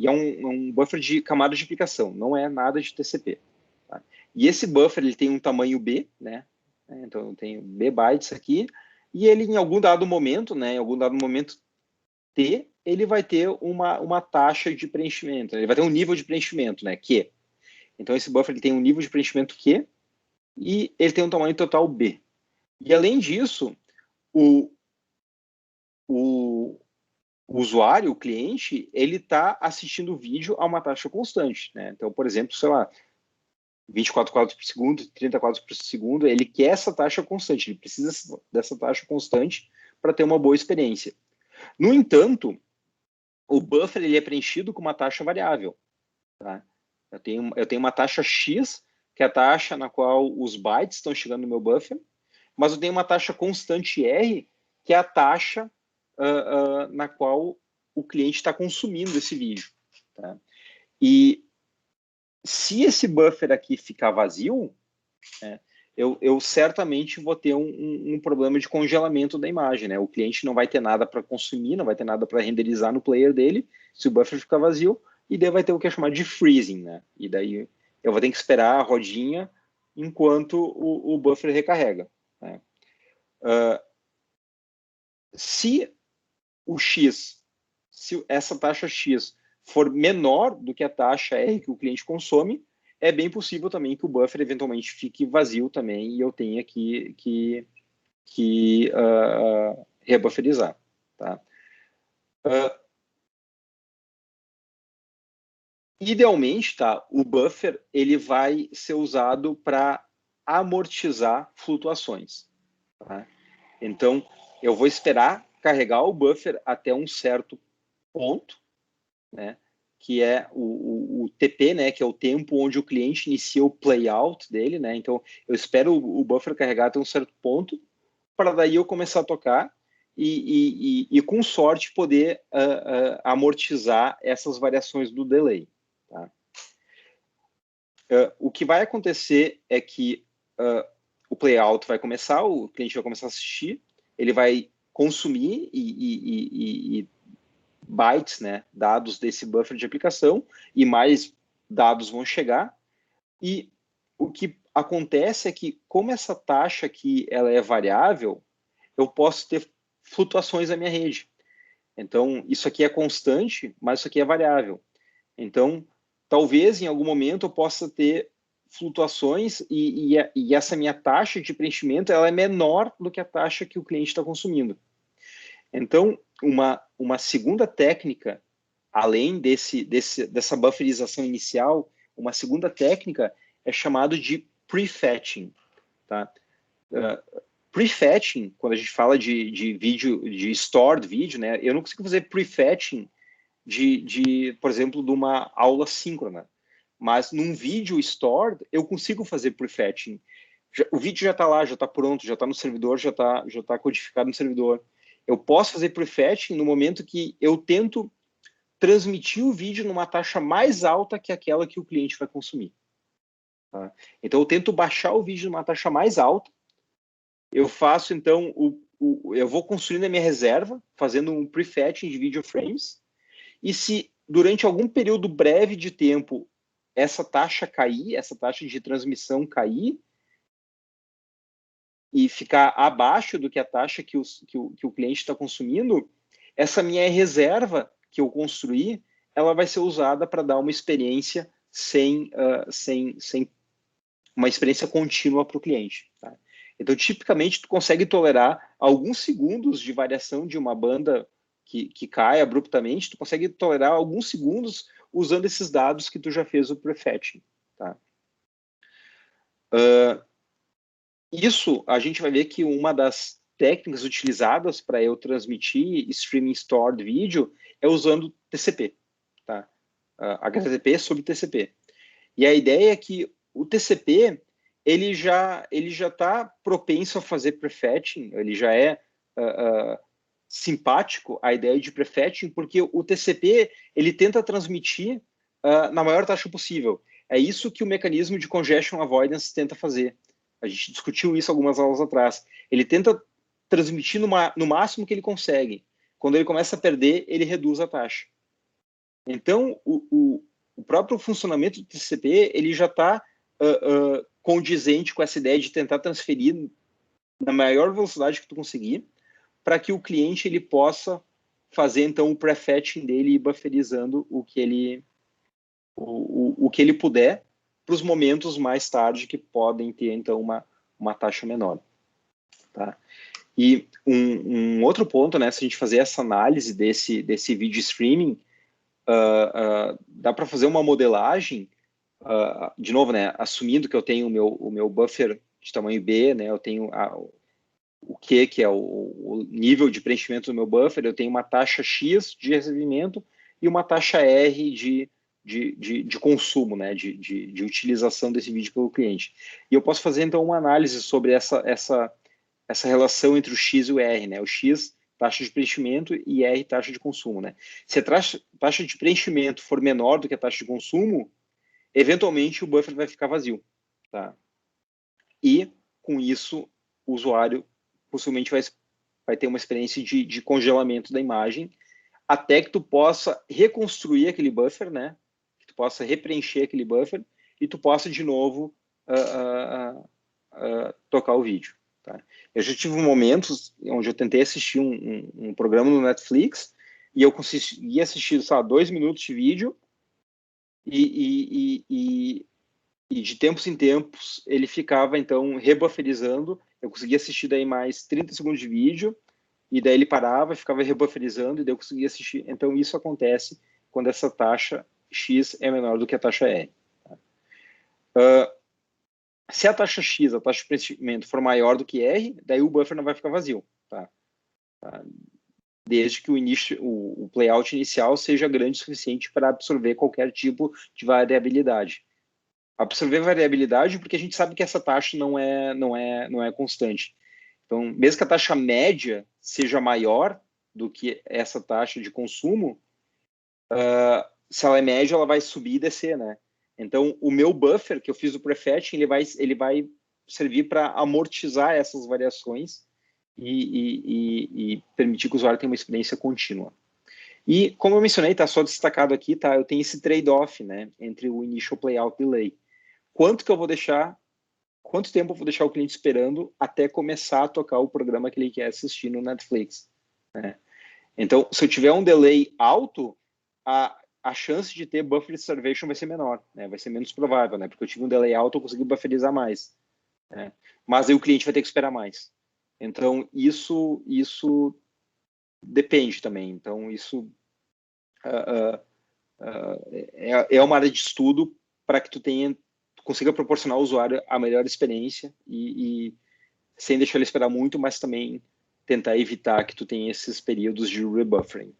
é um buffer de camada de aplicação, não é nada de TCP, tá? E esse buffer, ele tem um tamanho B, né? Então, eu tenho B bytes aqui, e ele, em algum dado momento, né? Em algum dado momento T, ele vai ter uma taxa de preenchimento, ele vai ter um nível de preenchimento, né, Q. Então, esse buffer ele tem um nível de preenchimento Q e ele tem um tamanho total B. E, além disso, o usuário, o cliente, ele está assistindo o vídeo a uma taxa constante, né? Então, por exemplo, sei lá, 24 quadros por segundo, 30 quadros por segundo, ele quer essa taxa constante, ele precisa dessa taxa constante para ter uma boa experiência. No entanto, o buffer ele é preenchido com uma taxa variável. Tá? Eu tenho uma taxa X, que é a taxa na qual os bytes estão chegando no meu buffer, mas eu tenho uma taxa constante R, que é a taxa na qual o cliente está consumindo esse vídeo. Tá? E se esse buffer aqui ficar vazio, né, eu certamente vou ter um problema de congelamento da imagem, né? O cliente não vai ter nada para consumir, não vai ter nada para renderizar no player dele, se o buffer ficar vazio, e daí vai ter o que é chamado de freezing, né? E daí eu vou ter que esperar a rodinha enquanto o buffer recarrega, né? Se o X, se essa taxa X for menor do que a taxa R que o cliente consome, é bem possível também que o buffer eventualmente fique vazio também e eu tenha que rebufferizar. Tá? Idealmente, tá, o buffer ele vai ser usado para amortizar flutuações. Tá? Então, eu vou esperar carregar o buffer até um certo ponto, né? Que é o TP, né, que é o tempo onde o cliente inicia o playout dele, né? Então, eu espero o buffer carregar até um certo ponto, para daí eu começar a tocar e com sorte, poder amortizar essas variações do delay. Tá? O que vai acontecer é que o playout vai começar, o cliente vai começar a assistir, ele vai consumir e bytes, né, dados desse buffer de aplicação, e mais dados vão chegar, e o que acontece é que, como essa taxa aqui ela é variável, eu posso ter flutuações na minha rede. Então, isso aqui é constante, mas isso aqui é variável. Então, talvez em algum momento eu possa ter flutuações e essa minha taxa de preenchimento ela é menor do que a taxa que o cliente está consumindo. Então, uma segunda técnica, além dessa bufferização inicial, uma segunda técnica é chamado de prefetching. Tá? Prefetching, quando a gente fala de vídeo, de stored vídeo, né, eu não consigo fazer prefetching por exemplo, de uma aula síncrona. Mas num vídeo stored, eu consigo fazer prefetching. O vídeo já está lá, já está pronto, já está no servidor, já tá codificado no servidor. Eu posso fazer prefetching no momento que eu tento transmitir o vídeo numa taxa mais alta que aquela que o cliente vai consumir. Tá? Então, eu tento baixar o vídeo numa taxa mais alta. Eu faço, então, eu vou construindo a minha reserva, fazendo um prefetching de video frames. E se durante algum período breve de tempo essa taxa cair, essa taxa de transmissão cair, e ficar abaixo do que a taxa que o cliente está consumindo, essa minha reserva que eu construí, ela vai ser usada para dar uma experiência sem uma experiência contínua para o cliente. Tá? Então, tipicamente, tu consegue tolerar alguns segundos de variação de uma banda que cai abruptamente, tu consegue tolerar alguns segundos usando esses dados que tu já fez o prefetching. Tá? Isso, a gente vai ver que uma das técnicas utilizadas para eu transmitir streaming stored vídeo é usando TCP, tá? HTTP sobre TCP. E a ideia é que o TCP, ele já está propenso a fazer prefetching, ele já é simpático à ideia de prefetching, porque o TCP, ele tenta transmitir na maior taxa possível. É isso que o mecanismo de congestion avoidance tenta fazer. A gente discutiu isso algumas aulas atrás. Ele tenta transmitir no máximo que ele consegue. Quando ele começa a perder, ele reduz a taxa. Então, o próprio funcionamento do TCP, ele já está condizente com essa ideia de tentar transferir na maior velocidade que tu conseguir, para que o cliente ele possa fazer, então, o prefetching dele e bufferizando o que ele puder, para os momentos mais tarde que podem ter, então, uma taxa menor. Tá? E um outro ponto, né, se a gente fazer essa análise desse vídeo streaming, dá para fazer uma modelagem, de novo, né, assumindo que eu tenho o meu buffer de tamanho B, né, eu tenho o Q, que é o nível de preenchimento do meu buffer, eu tenho uma taxa X de recebimento e uma taxa R de consumo, né, de utilização desse vídeo pelo cliente. E eu posso fazer, então, uma análise sobre essa relação entre o X e o R, né, o X, taxa de preenchimento, e R, taxa de consumo. Né. Se a taxa de preenchimento for menor do que a taxa de consumo, eventualmente o buffer vai ficar vazio. Tá? E, com isso, o usuário possivelmente vai ter uma experiência de congelamento da imagem, até que tu possa reconstruir aquele buffer, né, possa repreencher aquele buffer e tu possa de novo tocar o vídeo. Tá? Eu já tive momentos onde eu tentei assistir um programa no Netflix e eu consegui assistir, sei lá, 2 minutos de vídeo e de tempos em tempos ele ficava, então, rebufferizando. Eu conseguia assistir daí mais 30 segundos de vídeo e daí ele parava, ficava rebufferizando e daí eu conseguia assistir. Então, isso acontece quando essa taxa X é menor do que a taxa R. Tá? Se a taxa X, a taxa de preenchimento, for maior do que R, daí o buffer não vai ficar vazio. Tá? Desde que o playout inicial seja grande o suficiente para absorver qualquer tipo de variabilidade. Absorver variabilidade porque a gente sabe que essa taxa não é constante. Então, mesmo que a taxa média seja maior do que essa taxa de consumo, se ela é média, ela vai subir e descer, né? Então, o meu buffer, que eu fiz o prefetching, ele vai servir para amortizar essas variações e permitir que o usuário tenha uma experiência contínua. E, como eu mencionei, tá só destacado aqui, tá? Eu tenho esse trade-off, né, entre o initial playout delay. Quanto tempo eu vou deixar o cliente esperando até começar a tocar o programa que ele quer assistir no Netflix, né? Então, se eu tiver um delay alto, a chance de ter buffer starvation vai ser menor, né? Vai ser menos provável, né? Porque eu tive um delay alto, eu consegui bufferizar mais, né? Mas aí o cliente vai ter que esperar mais. Então, isso depende também. Então, isso é uma área de estudo para que tu consiga proporcionar ao usuário a melhor experiência e sem deixar ele esperar muito, mas também tentar evitar que tu tenha esses períodos de rebuffering.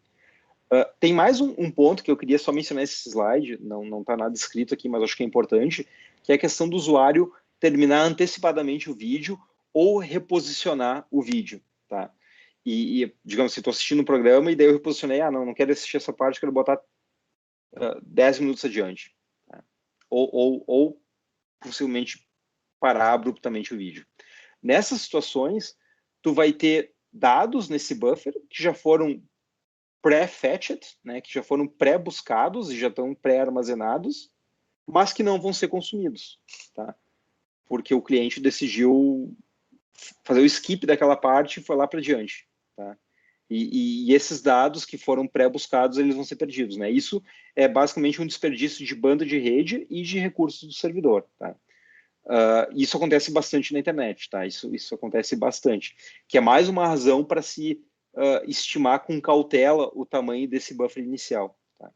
Tem mais um ponto que eu queria só mencionar nesse slide, não está nada escrito aqui, mas acho que é importante, que é a questão do usuário terminar antecipadamente o vídeo ou reposicionar o vídeo. Tá? digamos assim, estou assistindo um programa e daí eu reposicionei, não quero assistir essa parte, quero botar 10 minutos adiante. Tá? Ou possivelmente parar abruptamente o vídeo. Nessas situações, tu vai ter dados nesse buffer que já foram pré-fetched, né, que já foram pré-buscados e já estão pré-armazenados, mas que não vão ser consumidos, tá? Porque o cliente decidiu fazer o skip daquela parte e foi lá para diante, tá? E esses dados que foram pré-buscados, eles vão ser perdidos, né? Isso é basicamente um desperdício de banda de rede e de recursos do servidor, tá? Isso acontece bastante na internet, tá? Isso acontece bastante, que é mais uma razão para se estimar com cautela o tamanho desse buffer inicial. Tá?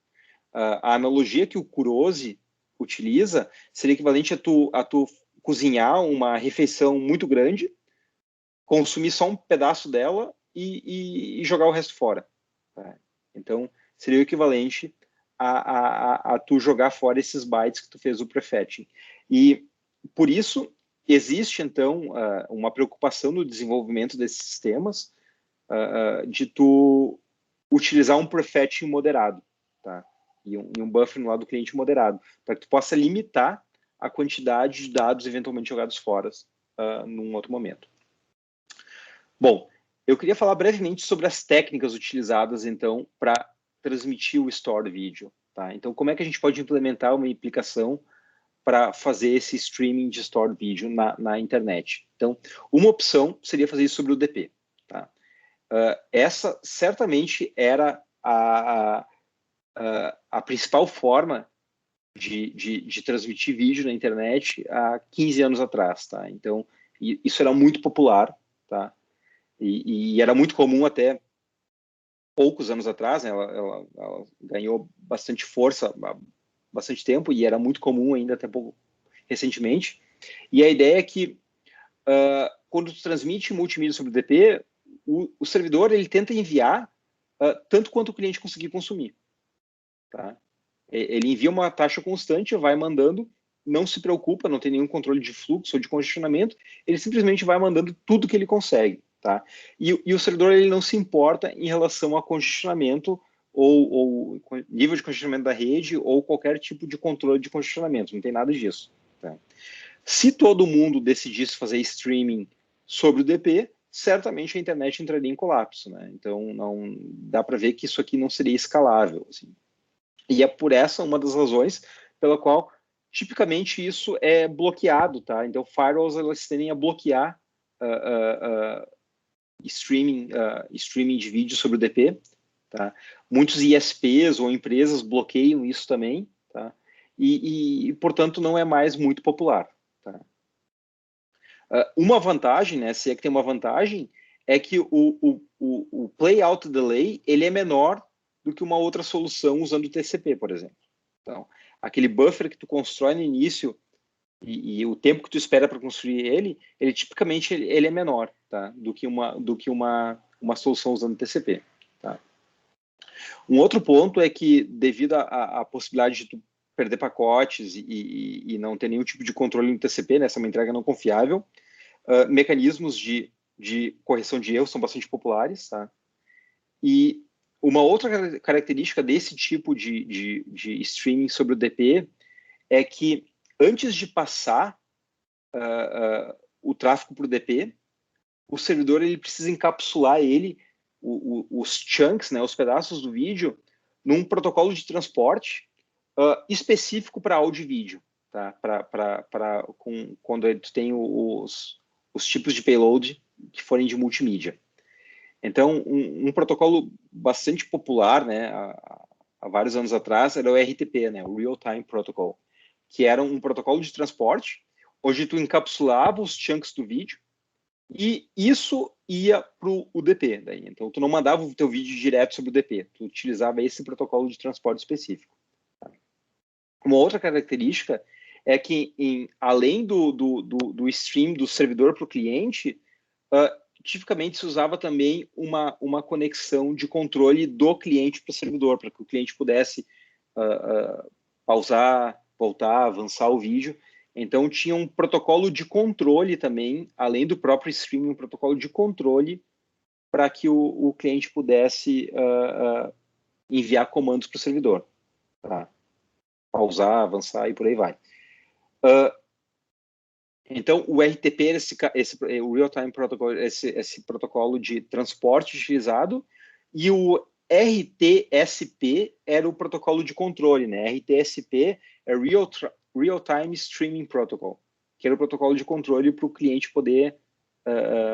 A analogia que o Kurose utiliza seria equivalente a tu cozinhar uma refeição muito grande, consumir só um pedaço dela e jogar o resto fora. Tá? Então, seria o equivalente a tu jogar fora esses bytes que tu fez o prefetching. E por isso, existe, então, uma preocupação no desenvolvimento desses sistemas de tu utilizar um prefetching moderado, tá? E um buffer no lado do cliente moderado, para que tu possa limitar a quantidade de dados eventualmente jogados fora num outro momento. Bom, eu queria falar brevemente sobre as técnicas utilizadas, então, para transmitir o stored video, tá? Então, como é que a gente pode implementar uma aplicação para fazer esse streaming de stored video na internet? Então, uma opção seria fazer isso sobre o DP, tá? Essa certamente era a principal forma de transmitir vídeo na internet há 15 anos atrás, tá? Então, isso era muito popular, tá? E era muito comum até poucos anos atrás, né? Ela ganhou bastante força há bastante tempo e era muito comum ainda até pouco recentemente. E a ideia é que quando tu transmite multimídia sobre o DP, o servidor ele tenta enviar tanto quanto o cliente conseguir consumir. Tá? Ele envia uma taxa constante, vai mandando, não se preocupa, não tem nenhum controle de fluxo ou de congestionamento, ele simplesmente vai mandando tudo que ele consegue. Tá? E o servidor ele não se importa em relação a congestionamento ou nível de congestionamento da rede ou qualquer tipo de controle de congestionamento, não tem nada disso. Tá? Se todo mundo decidisse fazer streaming sobre o DP, certamente a internet entraria em colapso, né? Então, não dá para ver que isso aqui não seria escalável. Assim. E é por essa uma das razões pela qual, tipicamente, isso é bloqueado, tá? Então, firewalls, elas tendem a bloquear streaming de vídeo sobre o DP, tá? Muitos ISPs ou empresas bloqueiam isso também, tá? Portanto, não é mais muito popular. Tá? Uma vantagem, né, se é que tem uma vantagem, é que o play-out delay ele é menor do que uma outra solução usando o TCP, por exemplo. Então, aquele buffer que tu constrói no início e o tempo que tu espera para construir ele tipicamente ele é menor, tá, do que uma solução usando TCP. Tá? Um outro ponto é que devido à possibilidade de tu perder pacotes e não ter nenhum tipo de controle no TCP, né, essa é uma entrega não confiável, mecanismos de correção de erros são bastante populares, tá? E uma outra característica desse tipo de streaming sobre o DP é que antes de passar o tráfego para o DP, o servidor ele precisa encapsular os chunks, né, os pedaços do vídeo, num protocolo de transporte específico para áudio e vídeo, tá? Quando tu tem os tipos de payload que forem de multimídia. Então, um protocolo bastante popular, né, há vários anos atrás, era o RTP, né, o Real Time Protocol, que era um protocolo de transporte, onde tu encapsulava os chunks do vídeo e isso ia para o UDP. Daí. Então, tu não mandava o teu vídeo direto sobre o UDP, tu utilizava esse protocolo de transporte específico. Tá? Uma outra característica é que, além do stream do servidor para o cliente, tipicamente se usava também uma conexão de controle do cliente para o servidor, para que o cliente pudesse pausar, voltar, avançar o vídeo. Então, tinha um protocolo de controle também, além do próprio streaming, um protocolo de controle para que o cliente pudesse enviar comandos para o servidor, tá? Pausar, avançar e por aí vai. Então, o RTP, o Real-Time Protocol, esse protocolo de transporte utilizado, e o RTSP era o protocolo de controle, né? RTSP é Real-Time Streaming Protocol, que era o protocolo de controle para o cliente poder,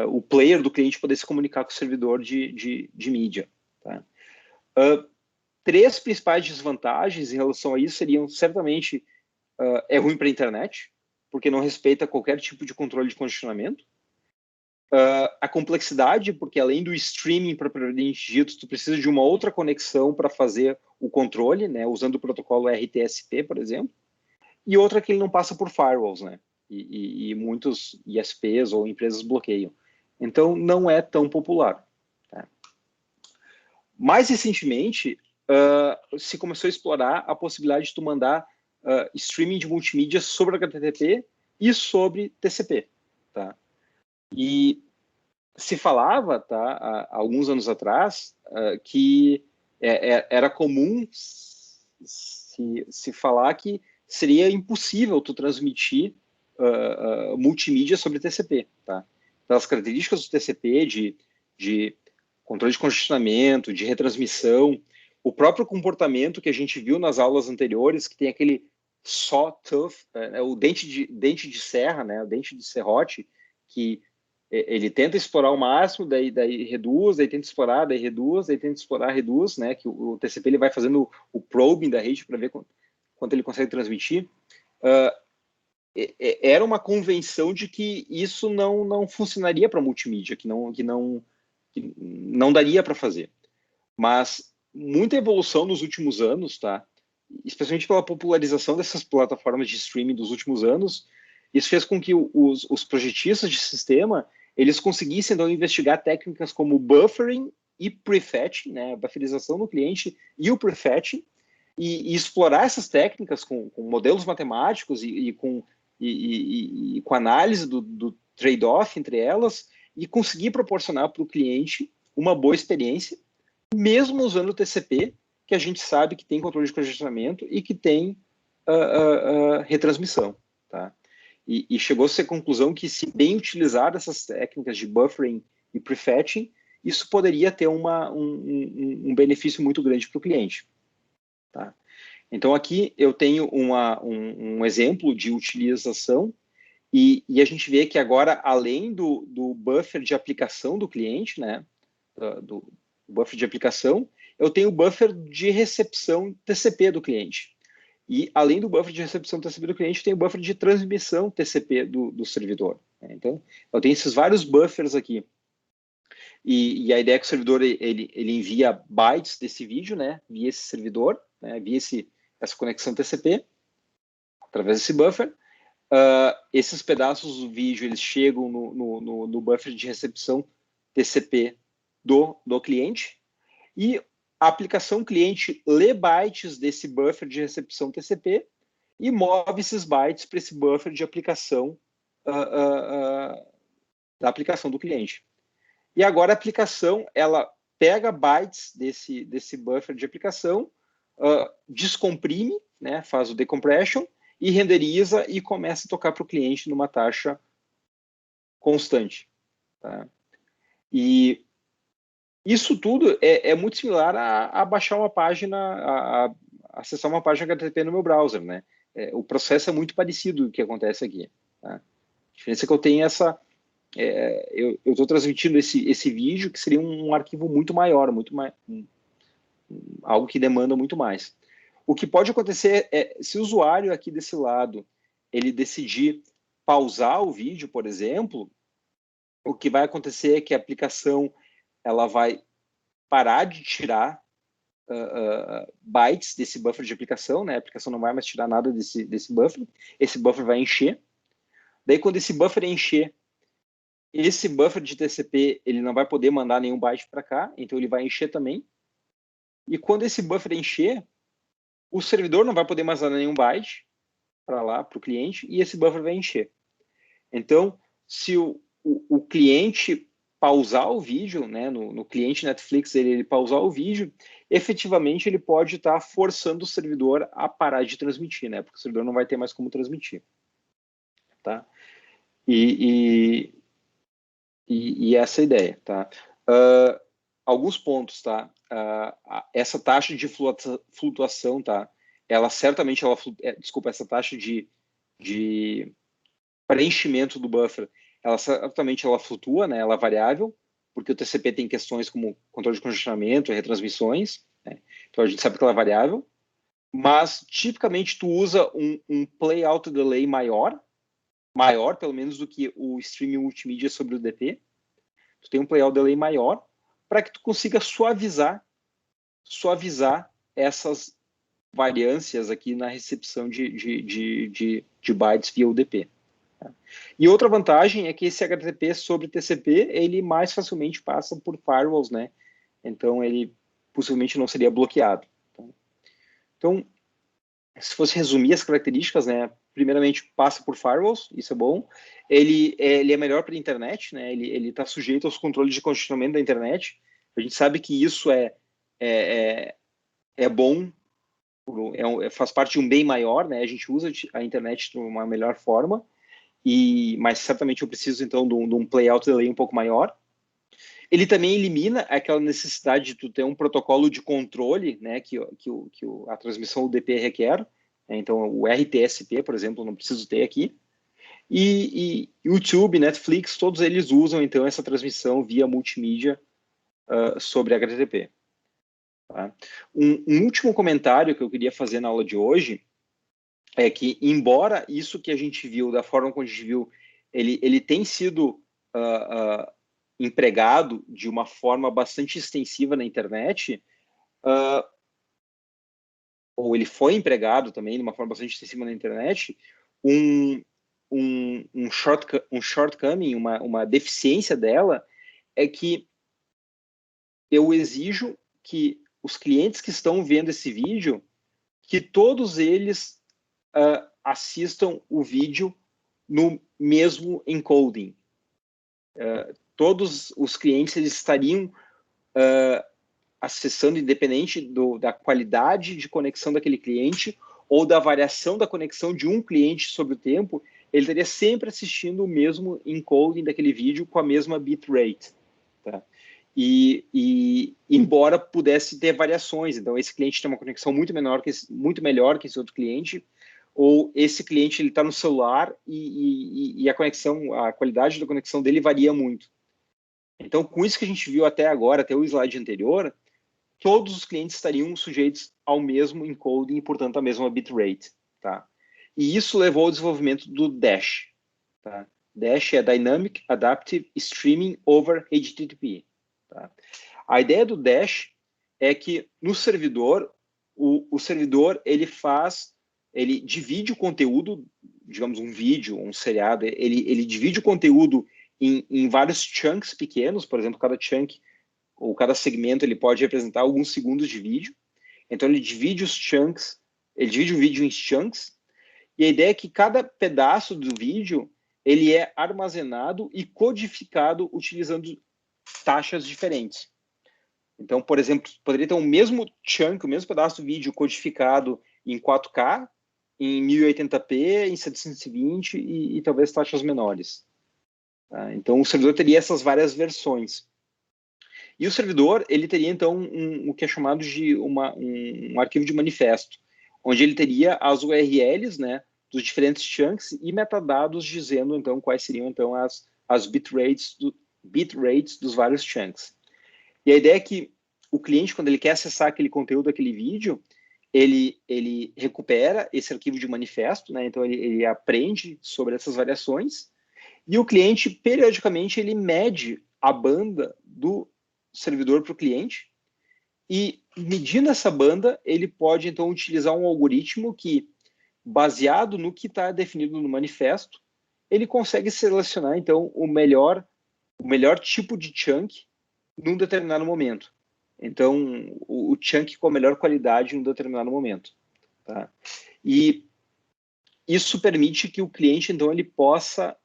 o player do cliente poder se comunicar com o servidor de mídia. Tá? Três principais desvantagens em relação a isso seriam, certamente, é ruim para a internet, porque não respeita qualquer tipo de controle de congestionamento. A complexidade, porque além do streaming propriamente dito, tu precisa de uma outra conexão para fazer o controle, né, usando o protocolo RTSP, por exemplo. E outra que ele não passa por firewalls, né, e muitos ISPs ou empresas bloqueiam. Então, não é tão popular. Tá? Mais recentemente, se começou a explorar a possibilidade de tu mandar streaming de multimídia sobre HTTP e sobre TCP, tá? E se falava, tá, há alguns anos atrás, que era comum se falar que seria impossível tu transmitir multimídia sobre TCP, tá? Então, as características do TCP de controle de congestionamento, de retransmissão, o próprio comportamento que a gente viu nas aulas anteriores, que tem aquele sawtooth, o dente de serra, né, o dente de serrote, que ele tenta explorar o máximo, daí reduz, daí tenta explorar, daí reduz, daí tenta explorar, reduz, né, que o TCP ele vai fazendo o probing da rede para ver quanto ele consegue transmitir. Era uma convenção de que isso não funcionaria para multimídia, que não daria para fazer. Mas muita evolução nos últimos anos, tá? Especialmente pela popularização dessas plataformas de streaming dos últimos anos, isso fez com que os projetistas de sistema eles conseguissem então investigar técnicas como buffering e prefetching, né, a bufferização no cliente e o prefetching, e explorar essas técnicas com modelos matemáticos e com análise do trade-off entre elas e conseguir proporcionar para o cliente uma boa experiência, mesmo usando o TCP, que a gente sabe que tem controle de congestionamento e que tem retransmissão. Tá? E chegou-se à conclusão que, se bem utilizadas essas técnicas de buffering e prefetching, isso poderia ter um benefício muito grande para o cliente. Tá? Então, aqui eu tenho um exemplo de utilização e a gente vê que agora, além do buffer de aplicação do cliente, né, do buffer de aplicação, eu tenho o buffer de recepção TCP do cliente. E, além do buffer de recepção TCP do cliente, tem o buffer de transmissão TCP do servidor. Né? Então, eu tenho esses vários buffers aqui. E a ideia é que o servidor ele envia bytes desse vídeo, né, via esse servidor, né, via essa conexão TCP, através desse buffer. Esses pedaços do vídeo eles chegam no buffer de recepção TCP do cliente, e a aplicação cliente lê bytes desse buffer de recepção TCP e move esses bytes para esse buffer de aplicação da aplicação do cliente. E agora a aplicação ela pega bytes desse buffer de aplicação, descomprime, né, faz o decompression e renderiza e começa a tocar para o cliente numa taxa constante. Tá? E isso tudo é muito similar a baixar uma página, a acessar uma página HTTP no meu browser, né? O processo é muito parecido do que acontece aqui. Tá? A diferença é que eu tenho eu estou transmitindo esse vídeo, que seria um arquivo muito maior, algo que demanda muito mais. O que pode acontecer é, se o usuário aqui desse lado ele decidir pausar o vídeo, por exemplo, o que vai acontecer é que a aplicação ela vai parar de tirar bytes desse buffer de aplicação, né? A aplicação não vai mais tirar nada desse buffer, esse buffer vai encher. Daí, quando esse buffer encher, esse buffer de TCP ele não vai poder mandar nenhum byte para cá, então ele vai encher também. E quando esse buffer encher, o servidor não vai poder mais dar nenhum byte para lá, para o cliente, e esse buffer vai encher. Então, se o cliente pausar o vídeo, né, no cliente Netflix, ele pausar o vídeo, efetivamente ele pode estar forçando o servidor a parar de transmitir, né, porque o servidor não vai ter mais como transmitir, tá? E essa é a ideia, tá? Alguns pontos, tá? Essa taxa de flutuação, tá? Ela certamente, desculpa, essa taxa de preenchimento do buffer, ela certamente flutua, né? Ela é variável, porque o TCP tem questões como controle de congestionamento, retransmissões, né? Então a gente sabe que ela é variável, mas tipicamente tu usa um play-out delay maior pelo menos do que o streaming multimídia sobre o DP. Tu tem um play-out delay maior para que tu consiga suavizar essas variâncias aqui na recepção de bytes via UDP. E outra vantagem é que esse HTTP sobre TCP, ele mais facilmente passa por firewalls, né? Então, ele possivelmente não seria bloqueado. Então, se fosse resumir as características, né? Primeiramente, passa por firewalls, isso é bom. Ele é melhor para a internet, né? Ele está sujeito aos controles de congestionamento da internet. A gente sabe que isso é bom, faz parte de um bem maior, né? A gente usa a internet de uma melhor forma, mas certamente eu preciso, então, de um play-out delay um pouco maior. Ele também elimina aquela necessidade de tu ter um protocolo de controle, né, que a transmissão UDP requer. Então, o RTSP, por exemplo, eu não preciso ter aqui. E YouTube, Netflix, todos eles usam, então, essa transmissão via multimídia sobre HTTP. Tá? Um último comentário que eu queria fazer na aula de hoje é que, embora isso que a gente viu, da forma como a gente viu, ele tem sido empregado de uma forma bastante extensiva na internet, ou ele foi empregado também de uma forma bastante extensiva na internet, um shortcoming, uma deficiência dela, é que eu exijo que os clientes que estão vendo esse vídeo, que todos eles assistam o vídeo no mesmo encoding. Todos os clientes eles estariam acessando, independente da qualidade de conexão daquele cliente ou da variação da conexão de um cliente sobre o tempo, ele estaria sempre assistindo o mesmo encoding daquele vídeo com a mesma bitrate. Tá? E embora pudesse ter variações, então esse cliente tem uma conexão muito melhor que esse outro cliente, ou esse cliente ele está no celular e a qualidade da conexão dele varia muito. Então, com isso que a gente viu até agora, até o slide anterior, todos os clientes estariam sujeitos ao mesmo encoding e, portanto, à mesma bitrate. Tá? E isso levou ao desenvolvimento do Dash. Tá? Dash é Dynamic Adaptive Streaming over HTTP. Tá? A ideia do Dash é que no servidor, o servidor ele divide o conteúdo, digamos um vídeo, um seriado, ele divide o conteúdo em vários chunks pequenos, por exemplo, cada chunk ou cada segmento ele pode representar alguns segundos de vídeo. Então ele divide ele divide o vídeo em chunks, e a ideia é que cada pedaço do vídeo ele é armazenado e codificado utilizando taxas diferentes. Então, por exemplo, poderia ter o mesmo chunk, o mesmo pedaço do vídeo codificado em 4K, em 1080p, em 720 e talvez taxas menores. Tá? Então, o servidor teria essas várias versões. E o servidor, ele teria, então, o que é chamado de um arquivo de manifesto, onde ele teria as URLs, né, dos diferentes chunks e metadados dizendo, então, quais seriam, então, as bitrates dos vários chunks. E a ideia é que o cliente, quando ele quer acessar aquele conteúdo, aquele vídeo, ele recupera esse arquivo de manifesto, né, então ele aprende sobre essas variações, e o cliente, periodicamente, ele mede a banda do servidor para o cliente, e medindo essa banda, ele pode, então, utilizar um algoritmo que, baseado no que está definido no manifesto, ele consegue selecionar, então, o melhor tipo de chunk num determinado momento. Então, o chunk com a melhor qualidade num determinado momento. Tá? E isso permite que o cliente, então, ele possa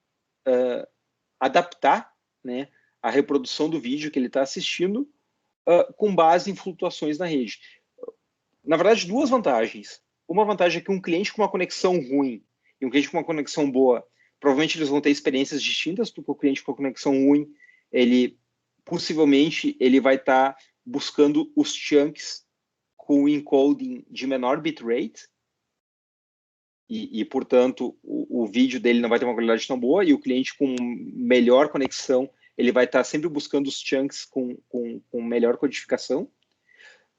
adaptar, né, a reprodução do vídeo que ele está assistindo com base em flutuações na rede. Na verdade, duas vantagens. Uma vantagem é que um cliente com uma conexão ruim e um cliente com uma conexão boa, provavelmente eles vão ter experiências distintas, porque o cliente com a conexão ruim, possivelmente ele vai estar buscando os chunks com encoding de menor bitrate e portanto, o vídeo dele não vai ter uma qualidade tão boa, e o cliente com melhor conexão, ele vai estar sempre buscando os chunks com melhor codificação.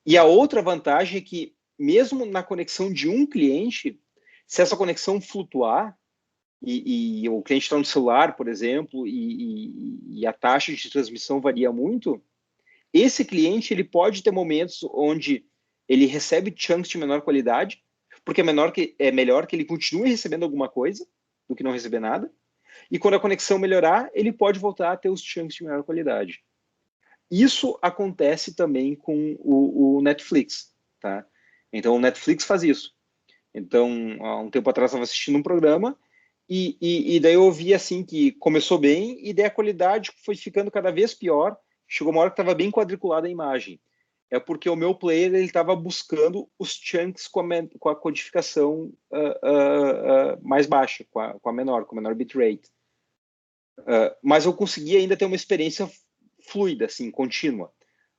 E a outra vantagem é que, mesmo na conexão de um cliente, se essa conexão flutuar, e o cliente está no celular, por exemplo, e a taxa de transmissão varia muito, esse cliente ele pode ter momentos onde ele recebe chunks de menor qualidade, porque é melhor que ele continue recebendo alguma coisa do que não receber nada, e quando a conexão melhorar, ele pode voltar a ter os chunks de menor qualidade. Isso acontece também com o Netflix, tá? Então, o Netflix faz isso. Então, há um tempo atrás, eu estava assistindo um programa e daí eu ouvi assim que começou bem e daí a qualidade foi ficando cada vez pior. Chegou uma hora que estava bem quadriculada a imagem. É porque o meu player ele estava buscando os chunks com a codificação mais baixa, com a menor bitrate. Mas eu consegui ainda ter uma experiência fluida, assim, contínua.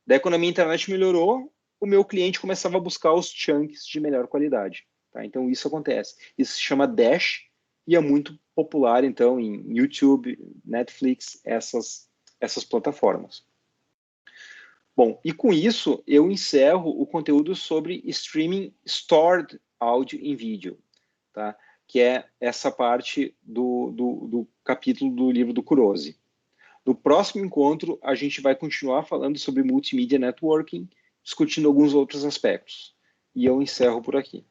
Daí, quando a minha internet melhorou, o meu cliente começava a buscar os chunks de melhor qualidade. Tá? Então, isso acontece. Isso se chama Dash e é muito popular, então, em YouTube, Netflix, essas plataformas. Bom, e com isso, eu encerro o conteúdo sobre streaming stored áudio em vídeo, tá? Que é essa parte do capítulo do livro do Kurose. No próximo encontro, a gente vai continuar falando sobre multimídia networking, discutindo alguns outros aspectos. E eu encerro por aqui.